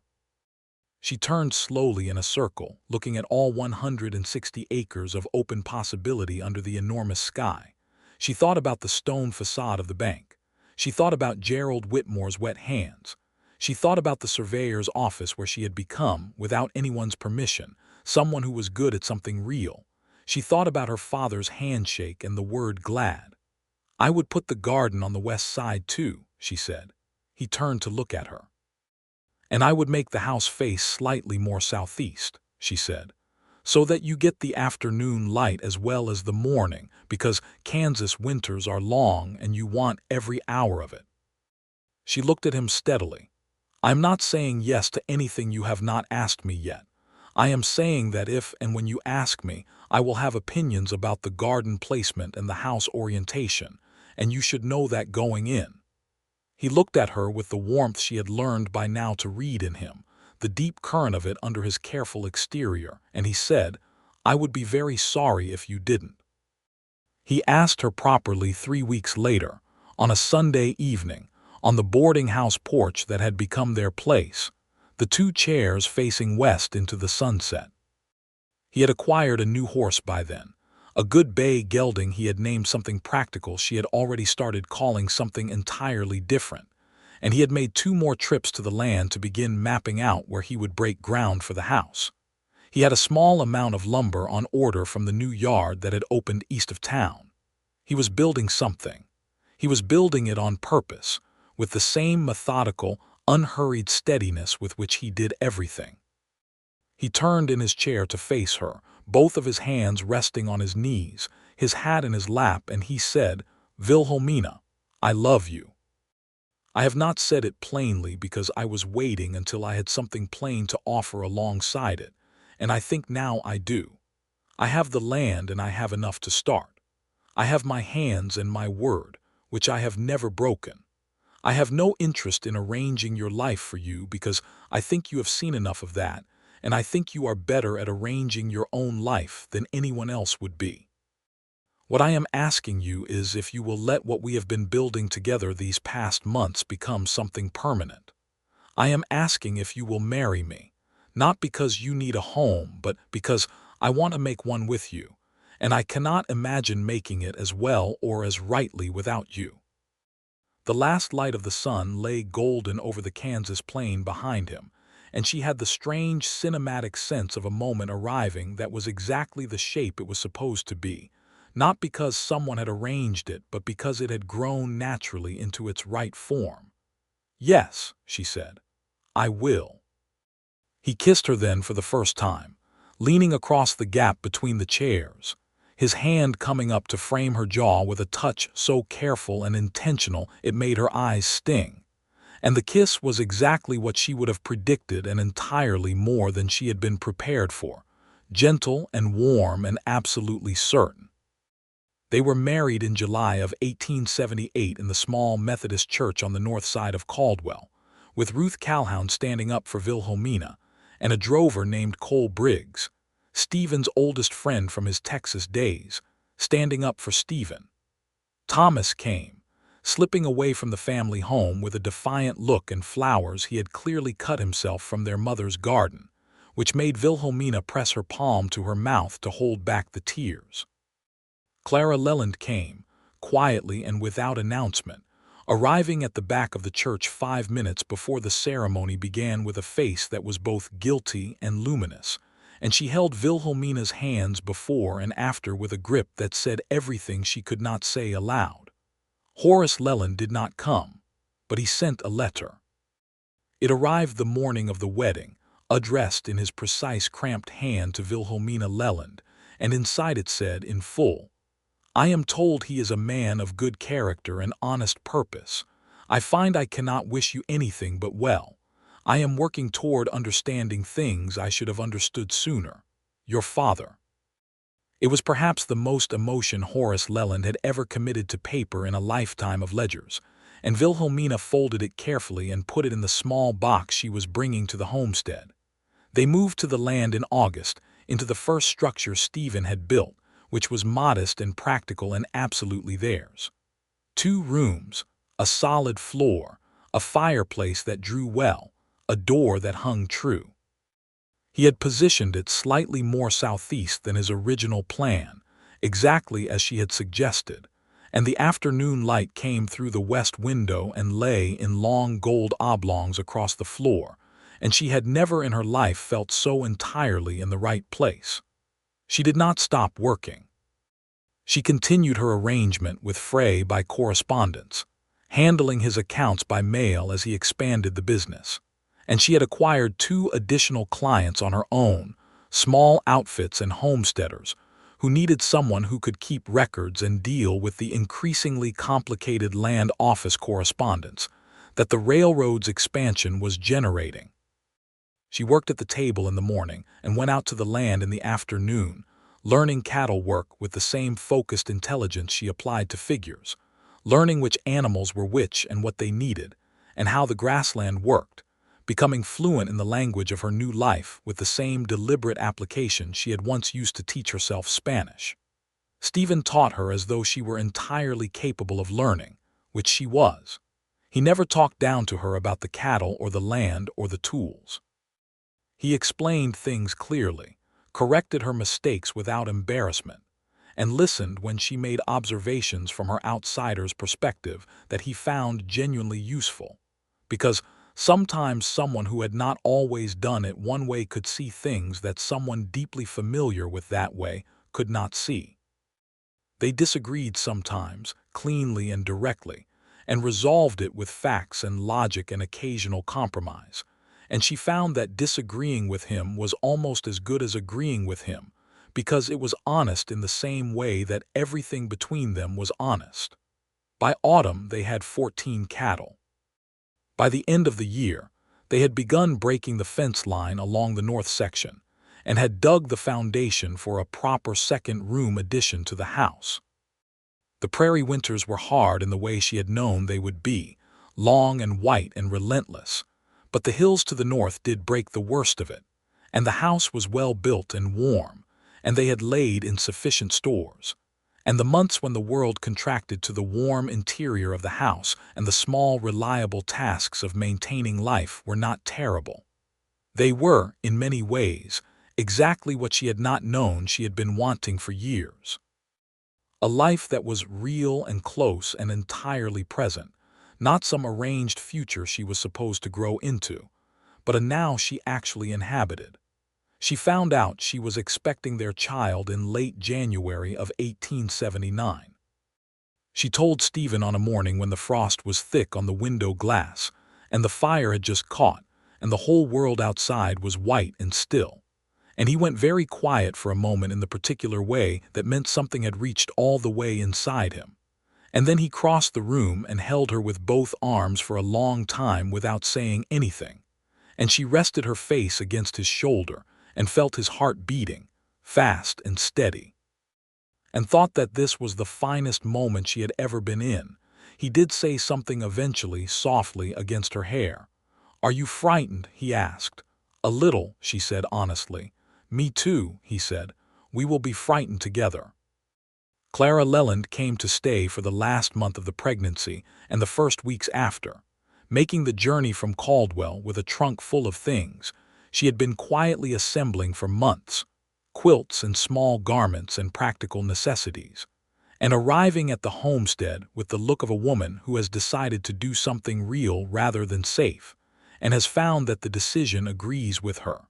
She turned slowly in a circle, looking at all 160 acres of open possibility under the enormous sky. She thought about the stone facade of the bank. She thought about Gerald Whitmore's wet hands. She thought about the surveyor's office where she had become, without anyone's permission, someone who was good at something real. She thought about her father's handshake and the word glad. I would put the garden on the west side too, she said. He turned to look at her. And I would make the house face slightly more southeast, she said, so that you get the afternoon light as well as the morning, because Kansas winters are long and you want every hour of it. She looked at him steadily. I'm not saying yes to anything you have not asked me yet. I am saying that if and when you ask me, I will have opinions about the garden placement and the house orientation, and you should know that going in. He looked at her with the warmth she had learned by now to read in him, the deep current of it under his careful exterior, and he said, I would be very sorry if you didn't. He asked her properly 3 weeks later, on a Sunday evening, on the boarding house porch that had become their place, the two chairs facing west into the sunset. He had acquired a new horse by then, a good bay gelding he had named something practical she had already started calling something entirely different, and he had made 2 more trips to the land to begin mapping out where he would break ground for the house. He had a small amount of lumber on order from the new yard that had opened east of town. He was building something. He was building it on purpose, with the same methodical, unhurried steadiness with which he did everything. He turned in his chair to face her, both of his hands resting on his knees, his hat in his lap, and he said, Wilhelmina, I love you. I have not said it plainly because I was waiting until I had something plain to offer alongside it, and I think now I do. I have the land and I have enough to start. I have my hands and my word, which I have never broken. I have no interest in arranging your life for you because I think you have seen enough of that, and I think you are better at arranging your own life than anyone else would be. What I am asking you is if you will let what we have been building together these past months become something permanent. I am asking if you will marry me, not because you need a home, but because I want to make one with you, and I cannot imagine making it as well or as rightly without you. The last light of the sun lay golden over the Kansas plain behind him, and she had the strange cinematic sense of a moment arriving that was exactly the shape it was supposed to be, not because someone had arranged it, but because it had grown naturally into its right form. "Yes," she said, "I will." He kissed her then for the first time, leaning across the gap between the chairs, his hand coming up to frame her jaw with a touch so careful and intentional it made her eyes sting. And the kiss was exactly what she would have predicted and entirely more than she had been prepared for, gentle and warm and absolutely certain. They were married in July of 1878 in the small Methodist church on the north side of Caldwell, with Ruth Calhoun standing up for Wilhelmina, and a drover named Cole Briggs, Stephen's oldest friend from his Texas days, standing up for Stephen. Thomas came, slipping away from the family home with a defiant look and flowers he had clearly cut himself from their mother's garden, which made Wilhelmina press her palm to her mouth to hold back the tears. Clara Leland came, quietly and without announcement, arriving at the back of the church 5 minutes before the ceremony began with a face that was both guilty and luminous, and she held Wilhelmina's hands before and after with a grip that said everything she could not say aloud. Horace Leland did not come, but he sent a letter. It arrived the morning of the wedding, addressed in his precise cramped hand to Wilhelmina Leland, and inside it said in full, "I am told he is a man of good character and honest purpose. I find I cannot wish you anything but well. I am working toward understanding things I should have understood sooner. Your father." It was perhaps the most emotion Horace Leland had ever committed to paper in a lifetime of ledgers, and Wilhelmina folded it carefully and put it in the small box she was bringing to the homestead. They moved to the land in August, into the first structure Stephen had built, which was modest and practical and absolutely theirs. 2 rooms, a solid floor, a fireplace that drew well, a door that hung true. He had positioned it slightly more southeast than his original plan, exactly as she had suggested, and the afternoon light came through the west window and lay in long gold oblongs across the floor, and she had never in her life felt so entirely in the right place. She did not stop working. She continued her arrangement with Frey by correspondence, handling his accounts by mail as he expanded the business. And she had acquired 2 additional clients on her own, small outfits and homesteaders, who needed someone who could keep records and deal with the increasingly complicated land office correspondence that the railroad's expansion was generating. She worked at the table in the morning and went out to the land in the afternoon, learning cattle work with the same focused intelligence she applied to figures, learning which animals were which and what they needed, and how the grassland worked, becoming fluent in the language of her new life with the same deliberate application she had once used to teach herself Spanish. Stephen taught her as though she were entirely capable of learning, which she was. He never talked down to her about the cattle or the land or the tools. He explained things clearly, corrected her mistakes without embarrassment, and listened when she made observations from her outsider's perspective that he found genuinely useful, because sometimes someone who had not always done it one way could see things that someone deeply familiar with that way could not see. They disagreed sometimes, cleanly and directly, and resolved it with facts and logic and occasional compromise, and she found that disagreeing with him was almost as good as agreeing with him, because it was honest in the same way that everything between them was honest. By autumn they had 14 cattle. By the end of the year, they had begun breaking the fence line along the north section and had dug the foundation for a proper second-room addition to the house. The prairie winters were hard in the way she had known they would be, long and white and relentless, but the hills to the north did break the worst of it, and the house was well built and warm, and they had laid in sufficient stores. And the months when the world contracted to the warm interior of the house and the small, reliable tasks of maintaining life were not terrible. They were, in many ways, exactly what she had not known she had been wanting for years. A life that was real and close and entirely present, not some arranged future she was supposed to grow into, but a now she actually inhabited. She found out she was expecting their child in late January of 1879. She told Stephen on a morning when the frost was thick on the window glass, and the fire had just caught, and the whole world outside was white and still. And he went very quiet for a moment in the particular way that meant something had reached all the way inside him. And then he crossed the room and held her with both arms for a long time without saying anything. And she rested her face against his shoulder and felt his heart beating, fast and steady, and thought that this was the finest moment she had ever been in. He did say something eventually, softly, against her hair. "Are you frightened?" he asked. "A little," she said honestly. "Me too," he said. "We will be frightened together." Clara Leland came to stay for the last month of the pregnancy and the first weeks after, making the journey from Caldwell with a trunk full of things she had been quietly assembling for months, quilts and small garments and practical necessities, and arriving at the homestead with the look of a woman who has decided to do something real rather than safe, and has found that the decision agrees with her.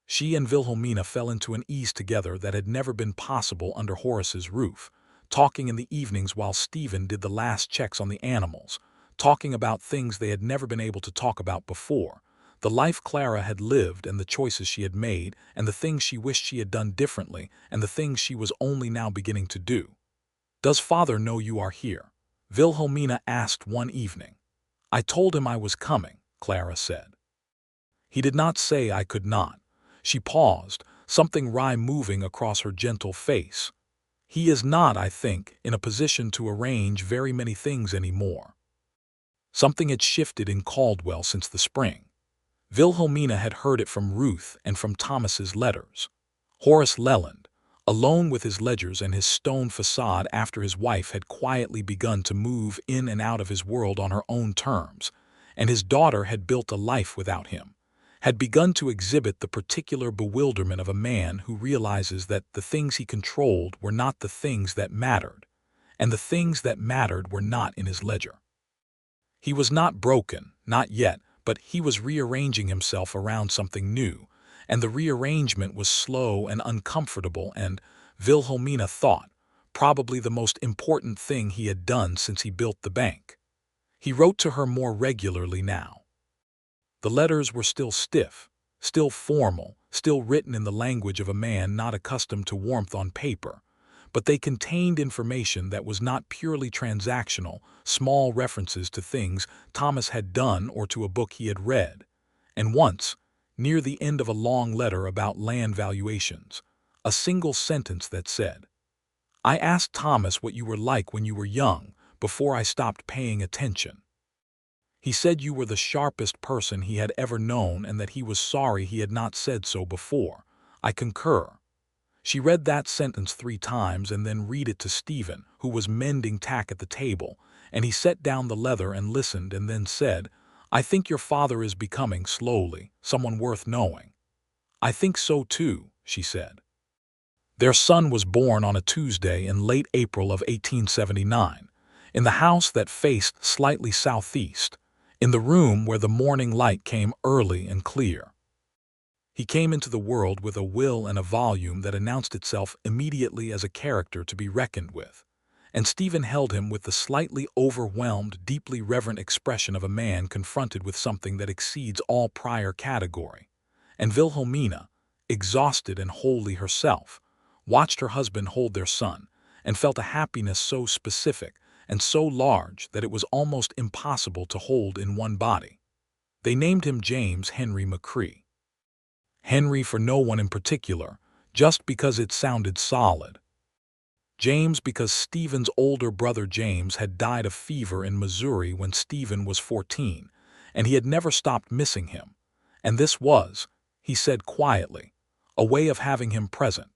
She and Wilhelmina fell into an ease together that had never been possible under Horace's roof, talking in the evenings while Stephen did the last checks on the animals, talking about things they had never been able to talk about before, the life Clara had lived and the choices she had made and the things she wished she had done differently and the things she was only now beginning to do. "Does father know you are here?" Wilhelmina asked one evening. "I told him I was coming," Clara said. "He did not say I could not." She paused, something wry moving across her gentle face. "He is not, I think, in a position to arrange very many things anymore." Something had shifted in Caldwell since the spring. Wilhelmina had heard it from Ruth and from Thomas's letters. Horace Leland, alone with his ledgers and his stone facade after his wife had quietly begun to move in and out of his world on her own terms, and his daughter had built a life without him, had begun to exhibit the particular bewilderment of a man who realizes that the things he controlled were not the things that mattered, and the things that mattered were not in his ledger. He was not broken, not yet, but he was rearranging himself around something new, and the rearrangement was slow and uncomfortable and, Wilhelmina thought, probably the most important thing he had done since he built the bank. He wrote to her more regularly now. The letters were still stiff, still formal, still written in the language of a man not accustomed to warmth on paper, but they contained information that was not purely transactional, small references to things Thomas had done or to a book he had read, and once, near the end of a long letter about land valuations, a single sentence that said, "I asked Thomas what you were like when you were young, before I stopped paying attention. He said you were the sharpest person he had ever known and that he was sorry he had not said so before. I concur." She read that sentence 3 times and then read it to Stephen, who was mending tack at the table, and he set down the leather and listened and then said, "I think your father is becoming, slowly, someone worth knowing." "I think so too," she said. Their son was born on a Tuesday in late April of 1879, in the house that faced slightly southeast, in the room where the morning light came early and clear. He came into the world with a will and a volume that announced itself immediately as a character to be reckoned with, and Stephen held him with the slightly overwhelmed, deeply reverent expression of a man confronted with something that exceeds all prior category. And Wilhelmina, exhausted and wholly herself, watched her husband hold their son, and felt a happiness so specific and so large that it was almost impossible to hold in one body. They named him James Henry McCrae. Henry for no one in particular, just because it sounded solid. James because Stephen's older brother James had died of fever in Missouri when Stephen was 14, and he had never stopped missing him. And this was, he said quietly, a way of having him present.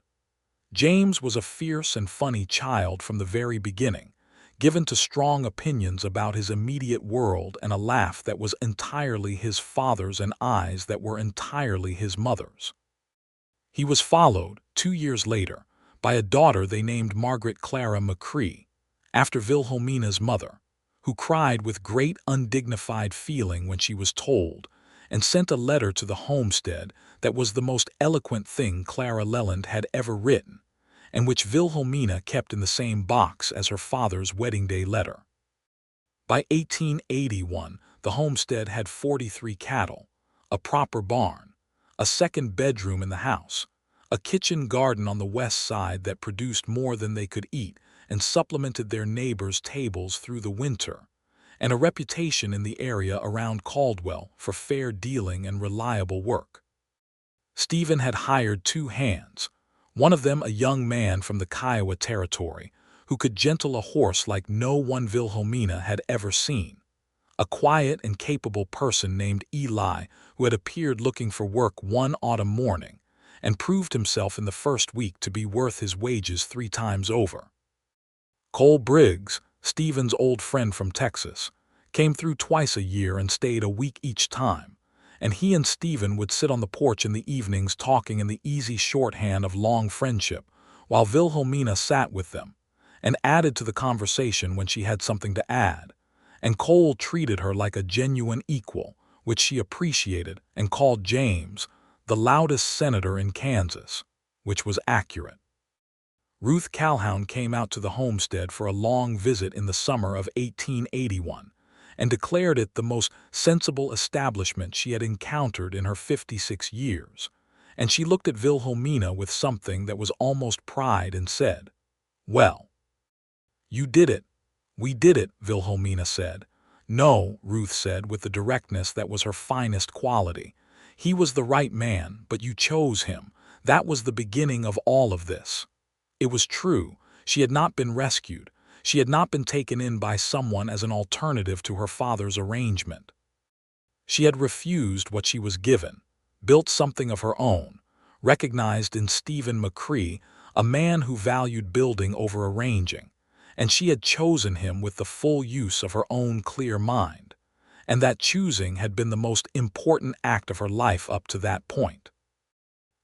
James was a fierce and funny child from the very beginning, given to strong opinions about his immediate world and a laugh that was entirely his father's and eyes that were entirely his mother's. He was followed, 2 years later, by a daughter they named Margaret Clara McCrae, after Wilhelmina's mother, who cried with great undignified feeling when she was told, and sent a letter to the homestead that was the most eloquent thing Clara Leland had ever written, and which Wilhelmina kept in the same box as her father's wedding day letter. By 1881, The homestead had 43 cattle, a proper barn, a second bedroom in the house, a kitchen garden on the west side that produced more than they could eat and supplemented their neighbors' tables through the winter, and a reputation in the area around Caldwell for fair dealing and reliable work. Stephen had hired 2 hands, one of them a young man from the Kiowa Territory who could gentle a horse like no one Wilhelmina had ever seen, a quiet and capable person named Eli who had appeared looking for work one autumn morning and proved himself in the first week to be worth his wages 3 times over. Cole Briggs, Stephen's old friend from Texas, came through twice a year and stayed a week each time, and he and Stephen would sit on the porch in the evenings talking in the easy shorthand of long friendship, while Wilhelmina sat with them and added to the conversation when she had something to add, and Cole treated her like a genuine equal, which she appreciated and called James the loudest senator in Kansas, which was accurate. Ruth Calhoun came out to the homestead for a long visit in the summer of 1881 and declared it the most sensible establishment she had encountered in her 56 years, and she looked at Wilhelmina with something that was almost pride and said, "Well, you did it. We did it," Wilhelmina said. "No," Ruth said with the directness that was her finest quality. "He was the right man, but you chose him. That was the beginning of all of this." It was true. She had not been rescued. She had not been taken in by someone as an alternative to her father's arrangement. She had refused what she was given, built something of her own, recognized in Stephen McCrae a man who valued building over arranging, and she had chosen him with the full use of her own clear mind, and that choosing had been the most important act of her life up to that point.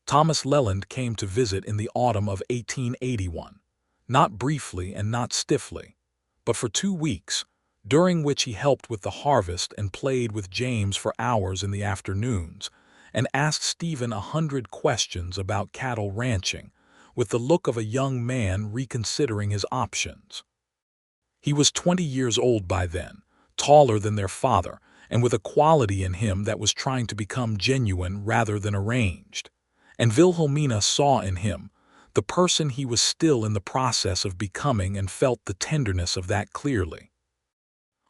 Thomas Leland came to visit in the autumn of 1881, not briefly and not stiffly, but for 2 weeks, during which he helped with the harvest and played with James for hours in the afternoons, and asked Stephen 100 questions about cattle ranching, with the look of a young man reconsidering his options. He was 20 years old by then, taller than their father, and with a quality in him that was trying to become genuine rather than arranged. And Wilhelmina saw in him the person he was still in the process of becoming and felt the tenderness of that clearly.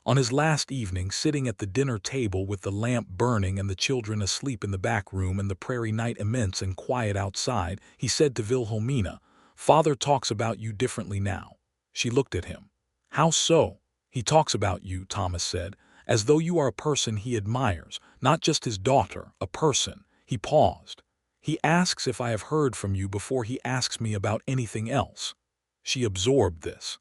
On his last evening, sitting at the dinner table with the lamp burning and the children asleep in the back room and the prairie night immense and quiet outside, he said to Wilhelmina, "Father talks about you differently now." She looked at him. "How so?" "He talks about you," Thomas said, "as though you are a person he admires, not just his daughter, a person." He paused. "He asks if I have heard from you before he asks me about anything else." She absorbed this.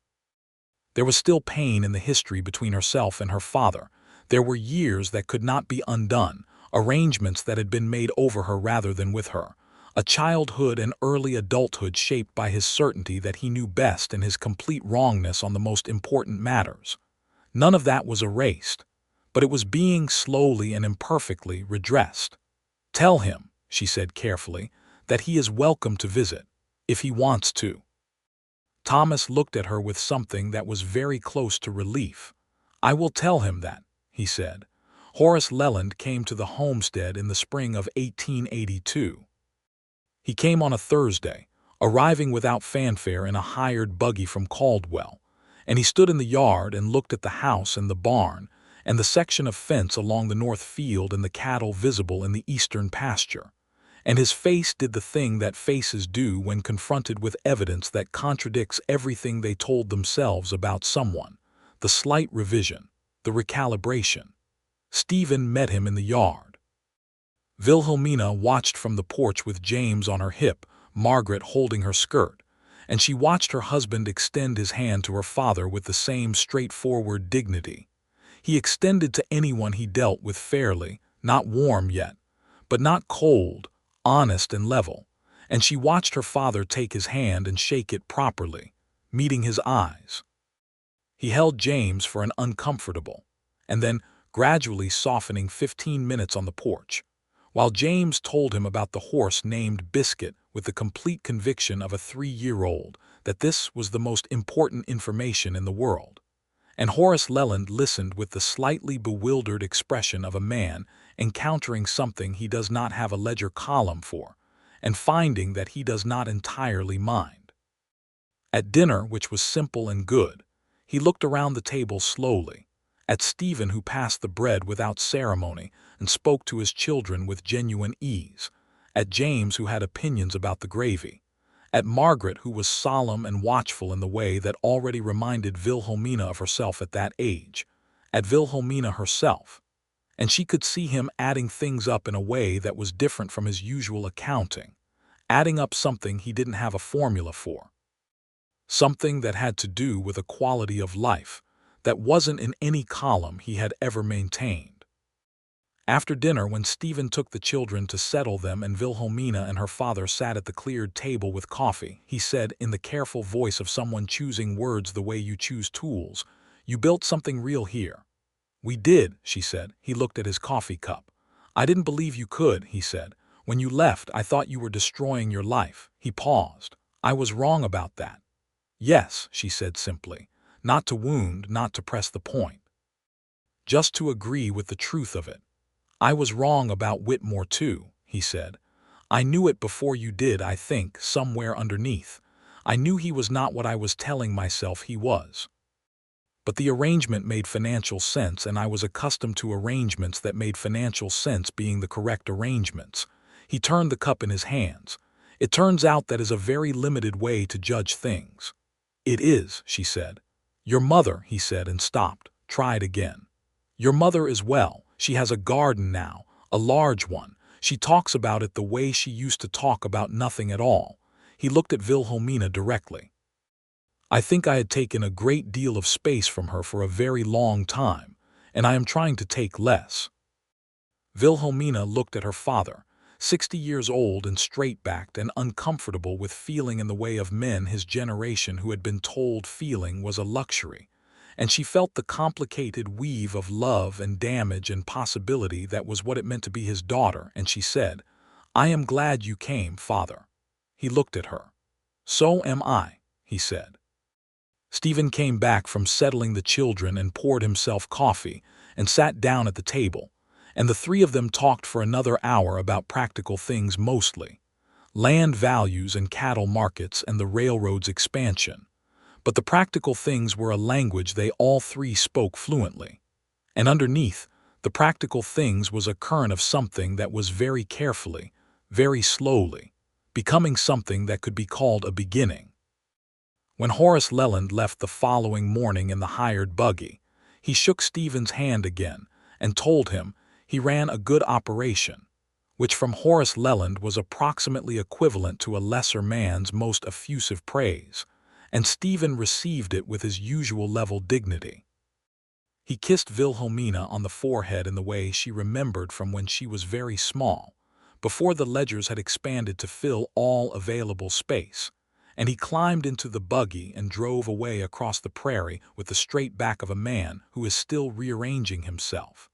There was still pain in the history between herself and her father. There were years that could not be undone, arrangements that had been made over her rather than with her, a childhood and early adulthood shaped by his certainty that he knew best and his complete wrongness on the most important matters. None of that was erased, but it was being slowly and imperfectly redressed. "Tell him," she said carefully, "that he is welcome to visit, if he wants to." Thomas looked at her with something that was very close to relief. "I will tell him that," he said. Horace Leland came to the homestead in the spring of 1882. He came on a Thursday, arriving without fanfare in a hired buggy from Caldwell, and he stood in the yard and looked at the house and the barn and the section of fence along the north field and the cattle visible in the eastern pasture. And his face did the thing that faces do when confronted with evidence that contradicts everything they told themselves about someone, the slight revision, the recalibration. Stephen met him in the yard. Wilhelmina watched from the porch with James on her hip, Margaret holding her skirt, and she watched her husband extend his hand to her father with the same straightforward dignity. He extended to anyone he dealt with fairly, not warm yet, but not cold, honest and level, and she watched her father take his hand and shake it properly, meeting his eyes. He held James for an uncomfortable, and then gradually softening 15 minutes on the porch, while James told him about the horse named Biscuit with the complete conviction of a 3-year-old that this was the most important information in the world. And Horace Leland listened with the slightly bewildered expression of a man encountering something he does not have a ledger column for, and finding that he does not entirely mind. At dinner, which was simple and good, he looked around the table slowly, at Stephen, who passed the bread without ceremony and spoke to his children with genuine ease, at James, who had opinions about the gravy, at Margaret, who was solemn and watchful in the way that already reminded Wilhelmina of herself at that age, at Wilhelmina herself, and she could see him adding things up in a way that was different from his usual accounting, adding up something he didn't have a formula for, something that had to do with a quality of life that wasn't in any column he had ever maintained. After dinner, when Stephen took the children to settle them and Wilhelmina and her father sat at the cleared table with coffee, he said, in the careful voice of someone choosing words the way you choose tools, "You built something real here." "We did," she said. He looked at his coffee cup. "I didn't believe you could," he said. "When you left, I thought you were destroying your life." He paused. "I was wrong about that." "Yes," she said simply, not to wound, not to press the point, just to agree with the truth of it. "I was wrong about Whitmore too," he said. "I knew it before you did, I think, somewhere underneath. I knew he was not what I was telling myself he was. But the arrangement made financial sense, and I was accustomed to arrangements that made financial sense being the correct arrangements." He turned the cup in his hands. "It turns out that is a very limited way to judge things." "It is," she said. "Your mother," he said, and stopped, tried again. "Your mother is well. She has a garden now, a large one. She talks about it the way she used to talk about nothing at all." He looked at Wilhelmina directly. "I think I had taken a great deal of space from her for a very long time, and I am trying to take less." Wilhelmina looked at her father, 60 years old and straight-backed and uncomfortable with feeling in the way of men his generation who had been told feeling was a luxury, and she felt the complicated weave of love and damage and possibility that was what it meant to be his daughter, and she said, "I am glad you came, father." He looked at her. "So am I," he said. Stephen came back from settling the children and poured himself coffee and sat down at the table, and the three of them talked for another hour about practical things mostly, land values and cattle markets and the railroad's expansion. But the practical things were a language they all three spoke fluently. And underneath, the practical things was a kernel of something that was very carefully, very slowly, becoming something that could be called a beginning. When Horace Leland left the following morning in the hired buggy, he shook Stephen's hand again and told him he ran a good operation, which from Horace Leland was approximately equivalent to a lesser man's most effusive praise, and Stephen received it with his usual level dignity. He kissed Wilhelmina on the forehead in the way she remembered from when she was very small, before the ledgers had expanded to fill all available space, and he climbed into the buggy and drove away across the prairie with the straight back of a man who is still rearranging himself,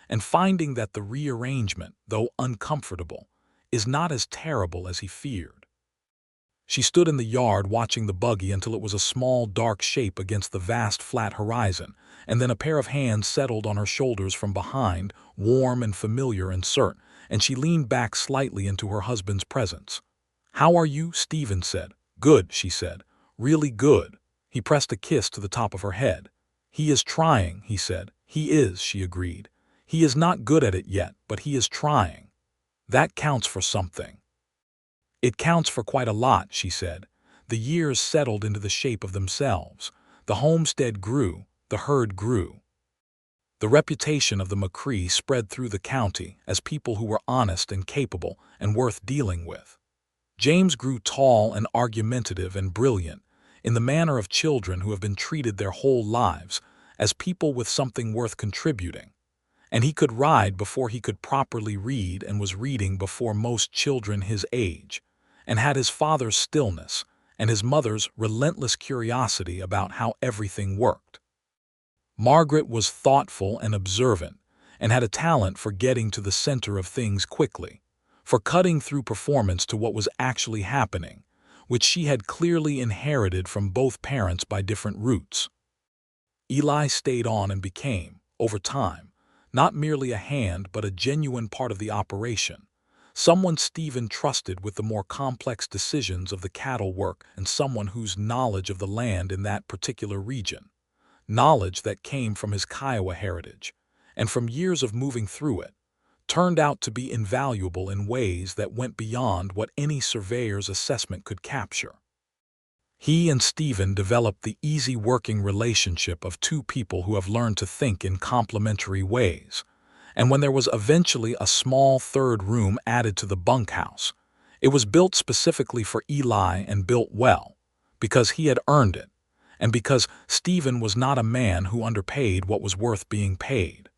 and finding that the rearrangement, though uncomfortable, is not as terrible as he feared. She stood in the yard watching the buggy until it was a small dark shape against the vast flat horizon, and then a pair of hands settled on her shoulders from behind, warm and familiar and cert, and she leaned back slightly into her husband's presence. "How are you?" Stephen said. "Good," she said. "Really good." He pressed a kiss to the top of her head. "He is trying," he said. "He is," she agreed. "He is not good at it yet, but he is trying. That counts for something." "It counts for quite a lot," she said. The years settled into the shape of themselves. The homestead grew, the herd grew. The reputation of the McCrae spread through the county as people who were honest and capable and worth dealing with. James grew tall and argumentative and brilliant, in the manner of children who have been treated their whole lives as people with something worth contributing. And he could ride before he could properly read and was reading before most children his age, and had his father's stillness and his mother's relentless curiosity about how everything worked. Margaret was thoughtful and observant, and had a talent for getting to the center of things quickly, for cutting through performance to what was actually happening, which she had clearly inherited from both parents by different routes. Eli stayed on and became, over time, not merely a hand but a genuine part of the operation, someone Stephen trusted with the more complex decisions of the cattle work and someone whose knowledge of the land in that particular region, knowledge that came from his Kiowa heritage, and from years of moving through it, turned out to be invaluable in ways that went beyond what any surveyor's assessment could capture. He and Stephen developed the easy working relationship of two people who have learned to think in complementary ways, and when there was eventually a small third room added to the bunkhouse, it was built specifically for Eli and built well, because he had earned it, and because Stephen was not a man who underpaid what was worth being paid.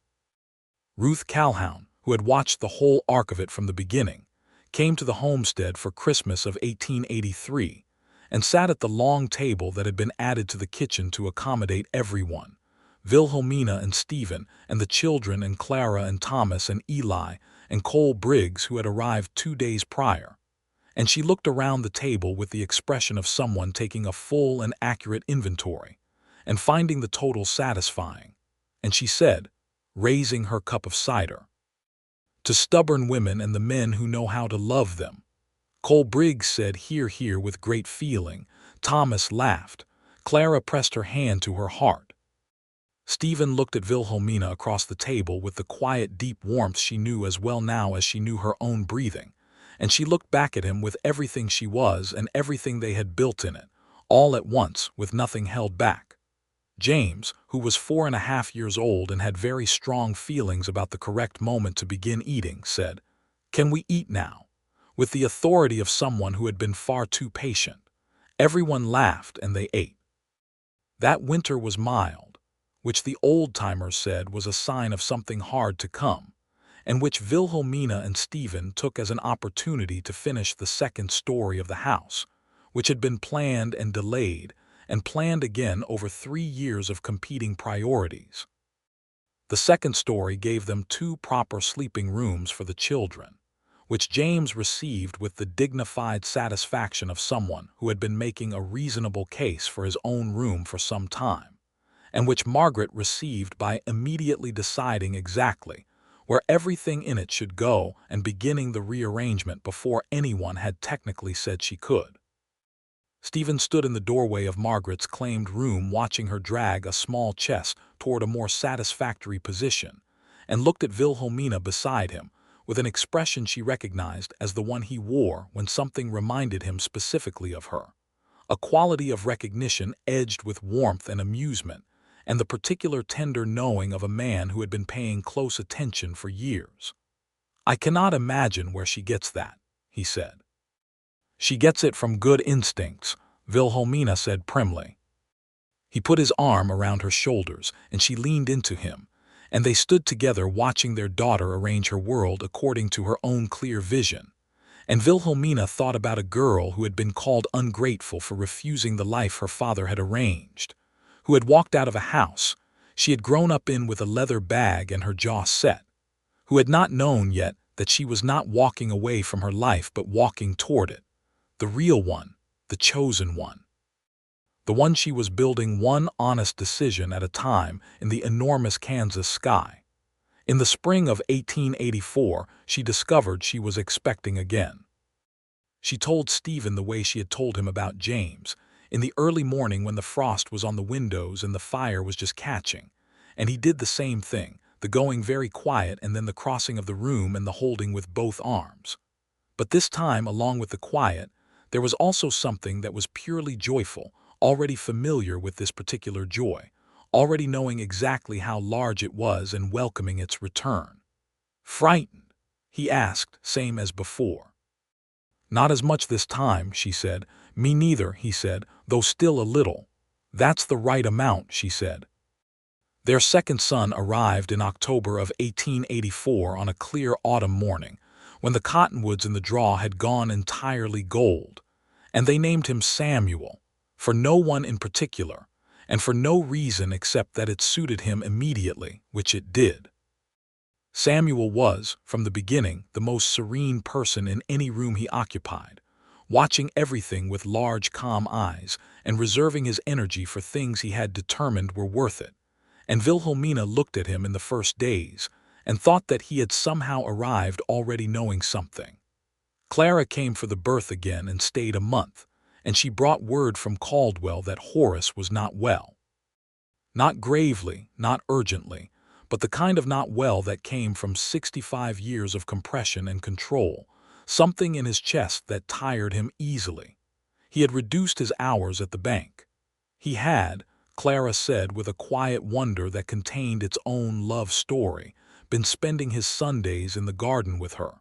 Ruth Calhoun, who had watched the whole arc of it from the beginning, came to the homestead for Christmas of 1883 and sat at the long table that had been added to the kitchen to accommodate everyone, Wilhelmina and Stephen and the children and Clara and Thomas and Eli and Cole Briggs, who had arrived 2 days prior. And she looked around the table with the expression of someone taking a full and accurate inventory and finding the total satisfying. And she said, raising her cup of cider, "To stubborn women and the men who know how to love them." Cole Briggs said, "Hear, hear," with great feeling. Thomas laughed. Clara pressed her hand to her heart. Stephen looked at Wilhelmina across the table with the quiet, deep warmth she knew as well now as she knew her own breathing, and she looked back at him with everything she was and everything they had built in it, all at once, with nothing held back. James, who was 4.5 years old and had very strong feelings about the correct moment to begin eating, said, "Can we eat now?" with the authority of someone who had been far too patient. Everyone laughed and they ate. That winter was mild, which the old-timers said was a sign of something hard to come, and which Wilhelmina and Stephen took as an opportunity to finish the second story of the house, which had been planned and delayed, and planned again over 3 years of competing priorities. The second story gave them 2 proper sleeping rooms for the children, which James received with the dignified satisfaction of someone who had been making a reasonable case for his own room for some time, and which Margaret received by immediately deciding exactly where everything in it should go and beginning the rearrangement before anyone had technically said she could. Stephen stood in the doorway of Margaret's claimed room watching her drag a small chest toward a more satisfactory position, and looked at Wilhelmina beside him with an expression she recognized as the one he wore when something reminded him specifically of her, a quality of recognition edged with warmth and amusement, and the particular tender knowing of a man who had been paying close attention for years. "I cannot imagine where she gets that," he said. "She gets it from good instincts," Wilhelmina said primly. He put his arm around her shoulders, and she leaned into him, and they stood together watching their daughter arrange her world according to her own clear vision. And Wilhelmina thought about a girl who had been called ungrateful for refusing the life her father had arranged, who had walked out of a house she had grown up in with a leather bag and her jaw set, who had not known yet that she was not walking away from her life but walking toward it, the real one, the chosen one. The one she was building one honest decision at a time in the enormous Kansas sky. In the spring of 1884, she discovered she was expecting again. She told Stephen the way she had told him about James, in the early morning when the frost was on the windows and the fire was just catching, and he did the same thing, the going very quiet and then the crossing of the room and the holding with both arms. But this time, along with the quiet, there was also something that was purely joyful, already familiar with this particular joy, already knowing exactly how large it was and welcoming its return. "Frightened?" he asked, same as before. "Not as much this time," she said. "Me neither," he said, "though still a little." "That's the right amount," she said. Their second son arrived in October of 1884 on a clear autumn morning, when the cottonwoods in the draw had gone entirely gold, and they named him Samuel, for no one in particular, and for no reason except that it suited him immediately, which it did. Samuel was, from the beginning, the most serene person in any room he occupied, watching everything with large, calm eyes and reserving his energy for things he had determined were worth it, and Wilhelmina looked at him in the first days and thought that he had somehow arrived already knowing something. Clara came for the birth again and stayed a month, and she brought word from Caldwell that Horace was not well. Not gravely, not urgently, but the kind of not well that came from 65 years of compression and control, something in his chest that tired him easily. He had reduced his hours at the bank. He had, Clara said with a quiet wonder that contained its own love story, been spending his Sundays in the garden with her.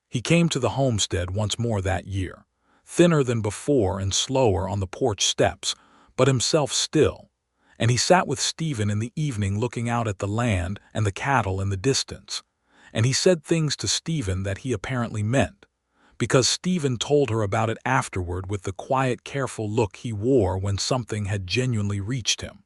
He came to the homestead once more that year, thinner than before and slower on the porch steps, but himself still, and he sat with Stephen in the evening looking out at the land and the cattle in the distance, and he said things to Stephen that he apparently meant, because Stephen told her about it afterward with the quiet, careful look he wore when something had genuinely reached him.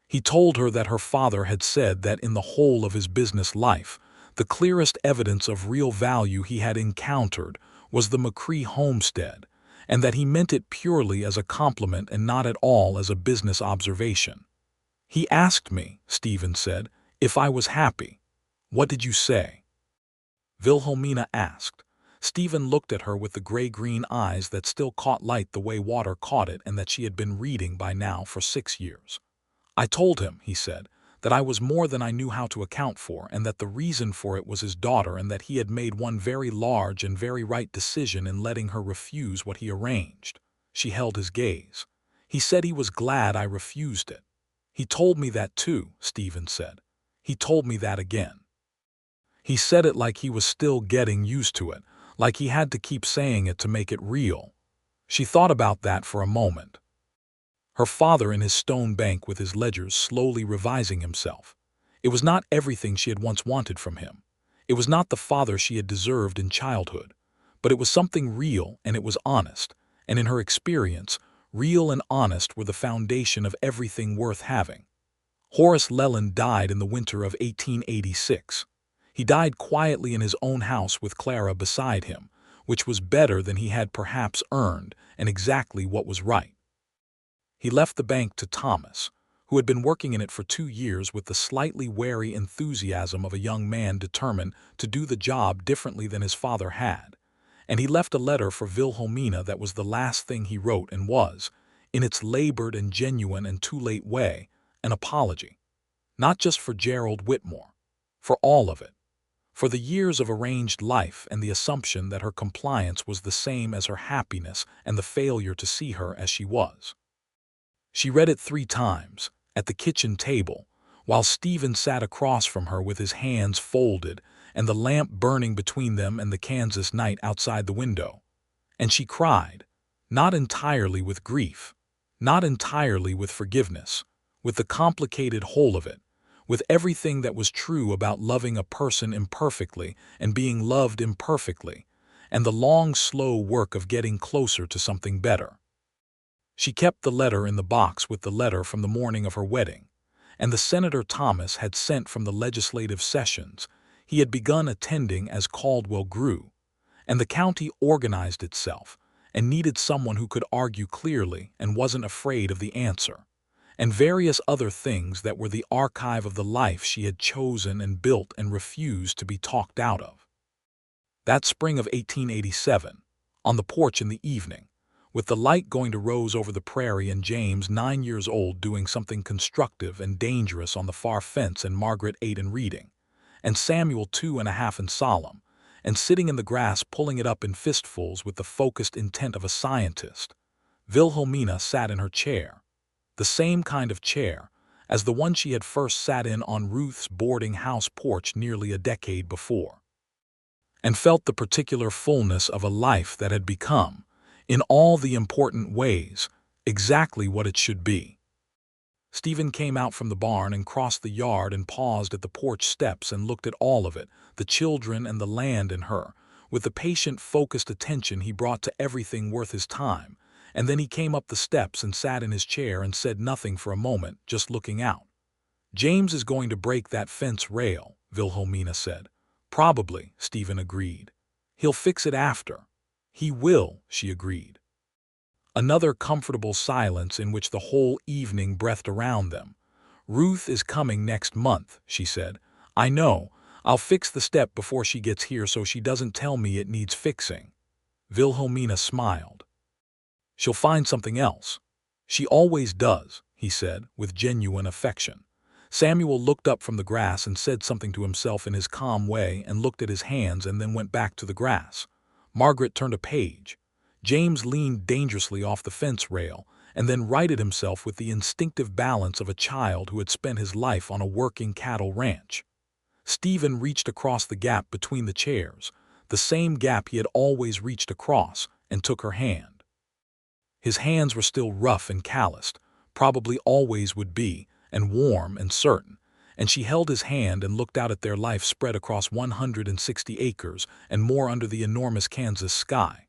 He told her that her father had said that in the whole of his business life, the clearest evidence of real value he had encountered was the McCrae homestead, and that he meant it purely as a compliment and not at all as a business observation. "He asked me," Stephen said, "if I was happy. What did you say?" Wilhelmina asked. Stephen looked at her with the gray-green eyes that still caught light the way water caught it and that she had been reading by now for 6 years. "I told him," he said, "that I was more than I knew how to account for, and that the reason for it was his daughter, and that he had made one very large and very right decision in letting her refuse what he arranged." She held his gaze. "He said he was glad I refused it." "He told me that too," Stephen said. "He told me that again." He said it like he was still getting used to it, like he had to keep saying it to make it real. She thought about that for a moment. Her father in his stone bank with his ledgers slowly revising himself. It was not everything she had once wanted from him. It was not the father she had deserved in childhood. But it was something real, and it was honest, and in her experience, real and honest were the foundation of everything worth having. Horace Leland died in the winter of 1886. He died quietly in his own house with Clara beside him, which was better than he had perhaps earned, and exactly what was right. He left the bank to Thomas, who had been working in it for 2 years with the slightly wary enthusiasm of a young man determined to do the job differently than his father had, and he left a letter for Wilhelmina that was the last thing he wrote and was, in its labored and genuine and too late way, an apology. Not just for Gerald Whitmore, for all of it. For the years of arranged life and the assumption that her compliance was the same as her happiness and the failure to see her as she was. She read it 3 times, at the kitchen table, while Stephen sat across from her with his hands folded and the lamp burning between them and the Kansas night outside the window. And she cried, not entirely with grief, not entirely with forgiveness, with the complicated whole of it, with everything that was true about loving a person imperfectly and being loved imperfectly, and the long, slow work of getting closer to something better. She kept the letter in the box with the letter from the morning of her wedding, and the Senator Thomas had sent from the legislative sessions he had begun attending as Caldwell grew, and the county organized itself and needed someone who could argue clearly and wasn't afraid of the answer, and various other things that were the archive of the life she had chosen and built and refused to be talked out of. That spring of 1887, on the porch in the evening, with the light going to Rose over the prairie and James, 9 years old, doing something constructive and dangerous on the far fence, and Margaret 8 and reading, and Samuel 2.5 and solemn, and sitting in the grass pulling it up in fistfuls with the focused intent of a scientist, Wilhelmina sat in her chair, the same kind of chair as the one she had first sat in on Ruth's boarding house porch nearly a decade before, and felt the particular fullness of a life that had become, in all the important ways, exactly what it should be. Stephen came out from the barn and crossed the yard and paused at the porch steps and looked at all of it, the children and the land and her, with the patient, focused attention he brought to everything worth his time, and then he came up the steps and sat in his chair and said nothing for a moment, just looking out. "James is going to break that fence rail," Wilhelmina said. "Probably," Stephen agreed. "He'll fix it after." "He will," she agreed. Another comfortable silence in which the whole evening breathed around them, "Ruth is coming next month," she said. "I know. I'll fix the step before she gets here so she doesn't tell me it needs fixing." Wilhelmina smiled. "She'll find something else." "She always does," he said, with genuine affection. Samuel looked up from the grass and said something to himself in his calm way and looked at his hands and then went back to the grass. Margaret turned a page. James leaned dangerously off the fence rail and then righted himself with the instinctive balance of a child who had spent his life on a working cattle ranch. Stephen reached across the gap between the chairs, the same gap he had always reached across, and took her hand. His hands were still rough and calloused, probably always would be, and warm and certain, and she held his hand and looked out at their life spread across 160 acres and more under the enormous Kansas sky.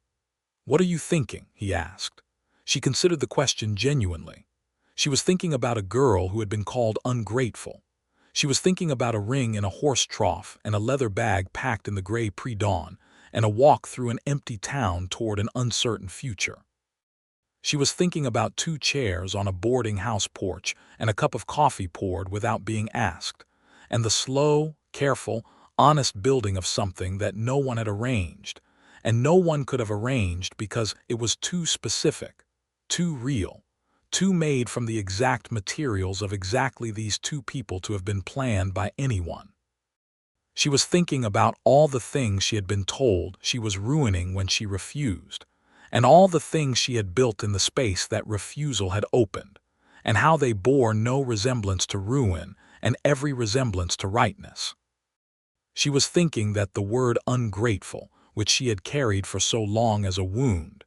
"What are you thinking?" he asked. She considered the question genuinely. She was thinking about a girl who had been called ungrateful. She was thinking about a ring in a horse trough and a leather bag packed in the gray pre-dawn, and a walk through an empty town toward an uncertain future. She was thinking about 2 chairs on a boarding house porch and a cup of coffee poured without being asked, and the slow, careful, honest building of something that no one had arranged, and no one could have arranged because it was too specific, too real, too made from the exact materials of exactly these 2 people to have been planned by anyone. She was thinking about all the things she had been told she was ruining when she refused, and all the things she had built in the space that refusal had opened, and how they bore no resemblance to ruin and every resemblance to rightness. She was thinking that the word ungrateful, which she had carried for so long as a wound,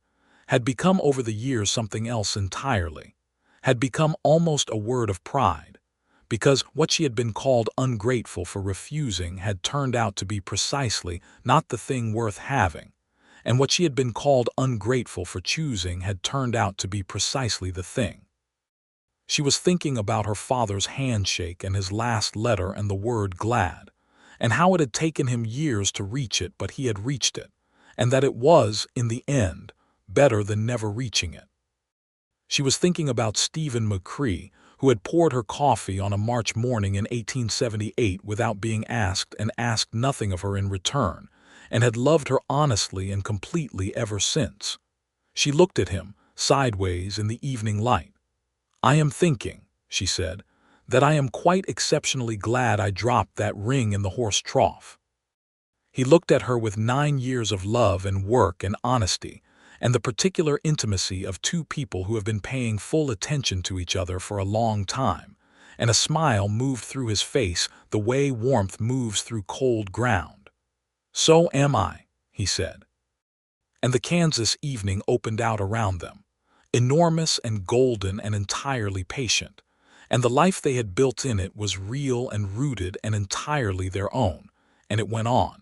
had become over the years something else entirely, had become almost a word of pride, because what she had been called ungrateful for refusing had turned out to be precisely not the thing worth having, and what she had been called ungrateful for choosing had turned out to be precisely the thing. She was thinking about her father's handshake and his last letter and the word glad, and how it had taken him years to reach it, but he had reached it, and that it was, in the end, better than never reaching it. She was thinking about Stephen McCrae, who had poured her coffee on a March morning in 1878 without being asked and asked nothing of her in return, and had loved her honestly and completely ever since. She looked at him, sideways in the evening light. "I am thinking," she said, "that I am quite exceptionally glad I dropped that ring in the horse trough." He looked at her with 9 years of love and work and honesty, and the particular intimacy of 2 people who have been paying full attention to each other for a long time, and a smile moved through his face the way warmth moves through cold ground. "So am I," he said. And the Kansas evening opened out around them, enormous and golden and entirely patient, and the life they had built in it was real and rooted and entirely their own, and it went on.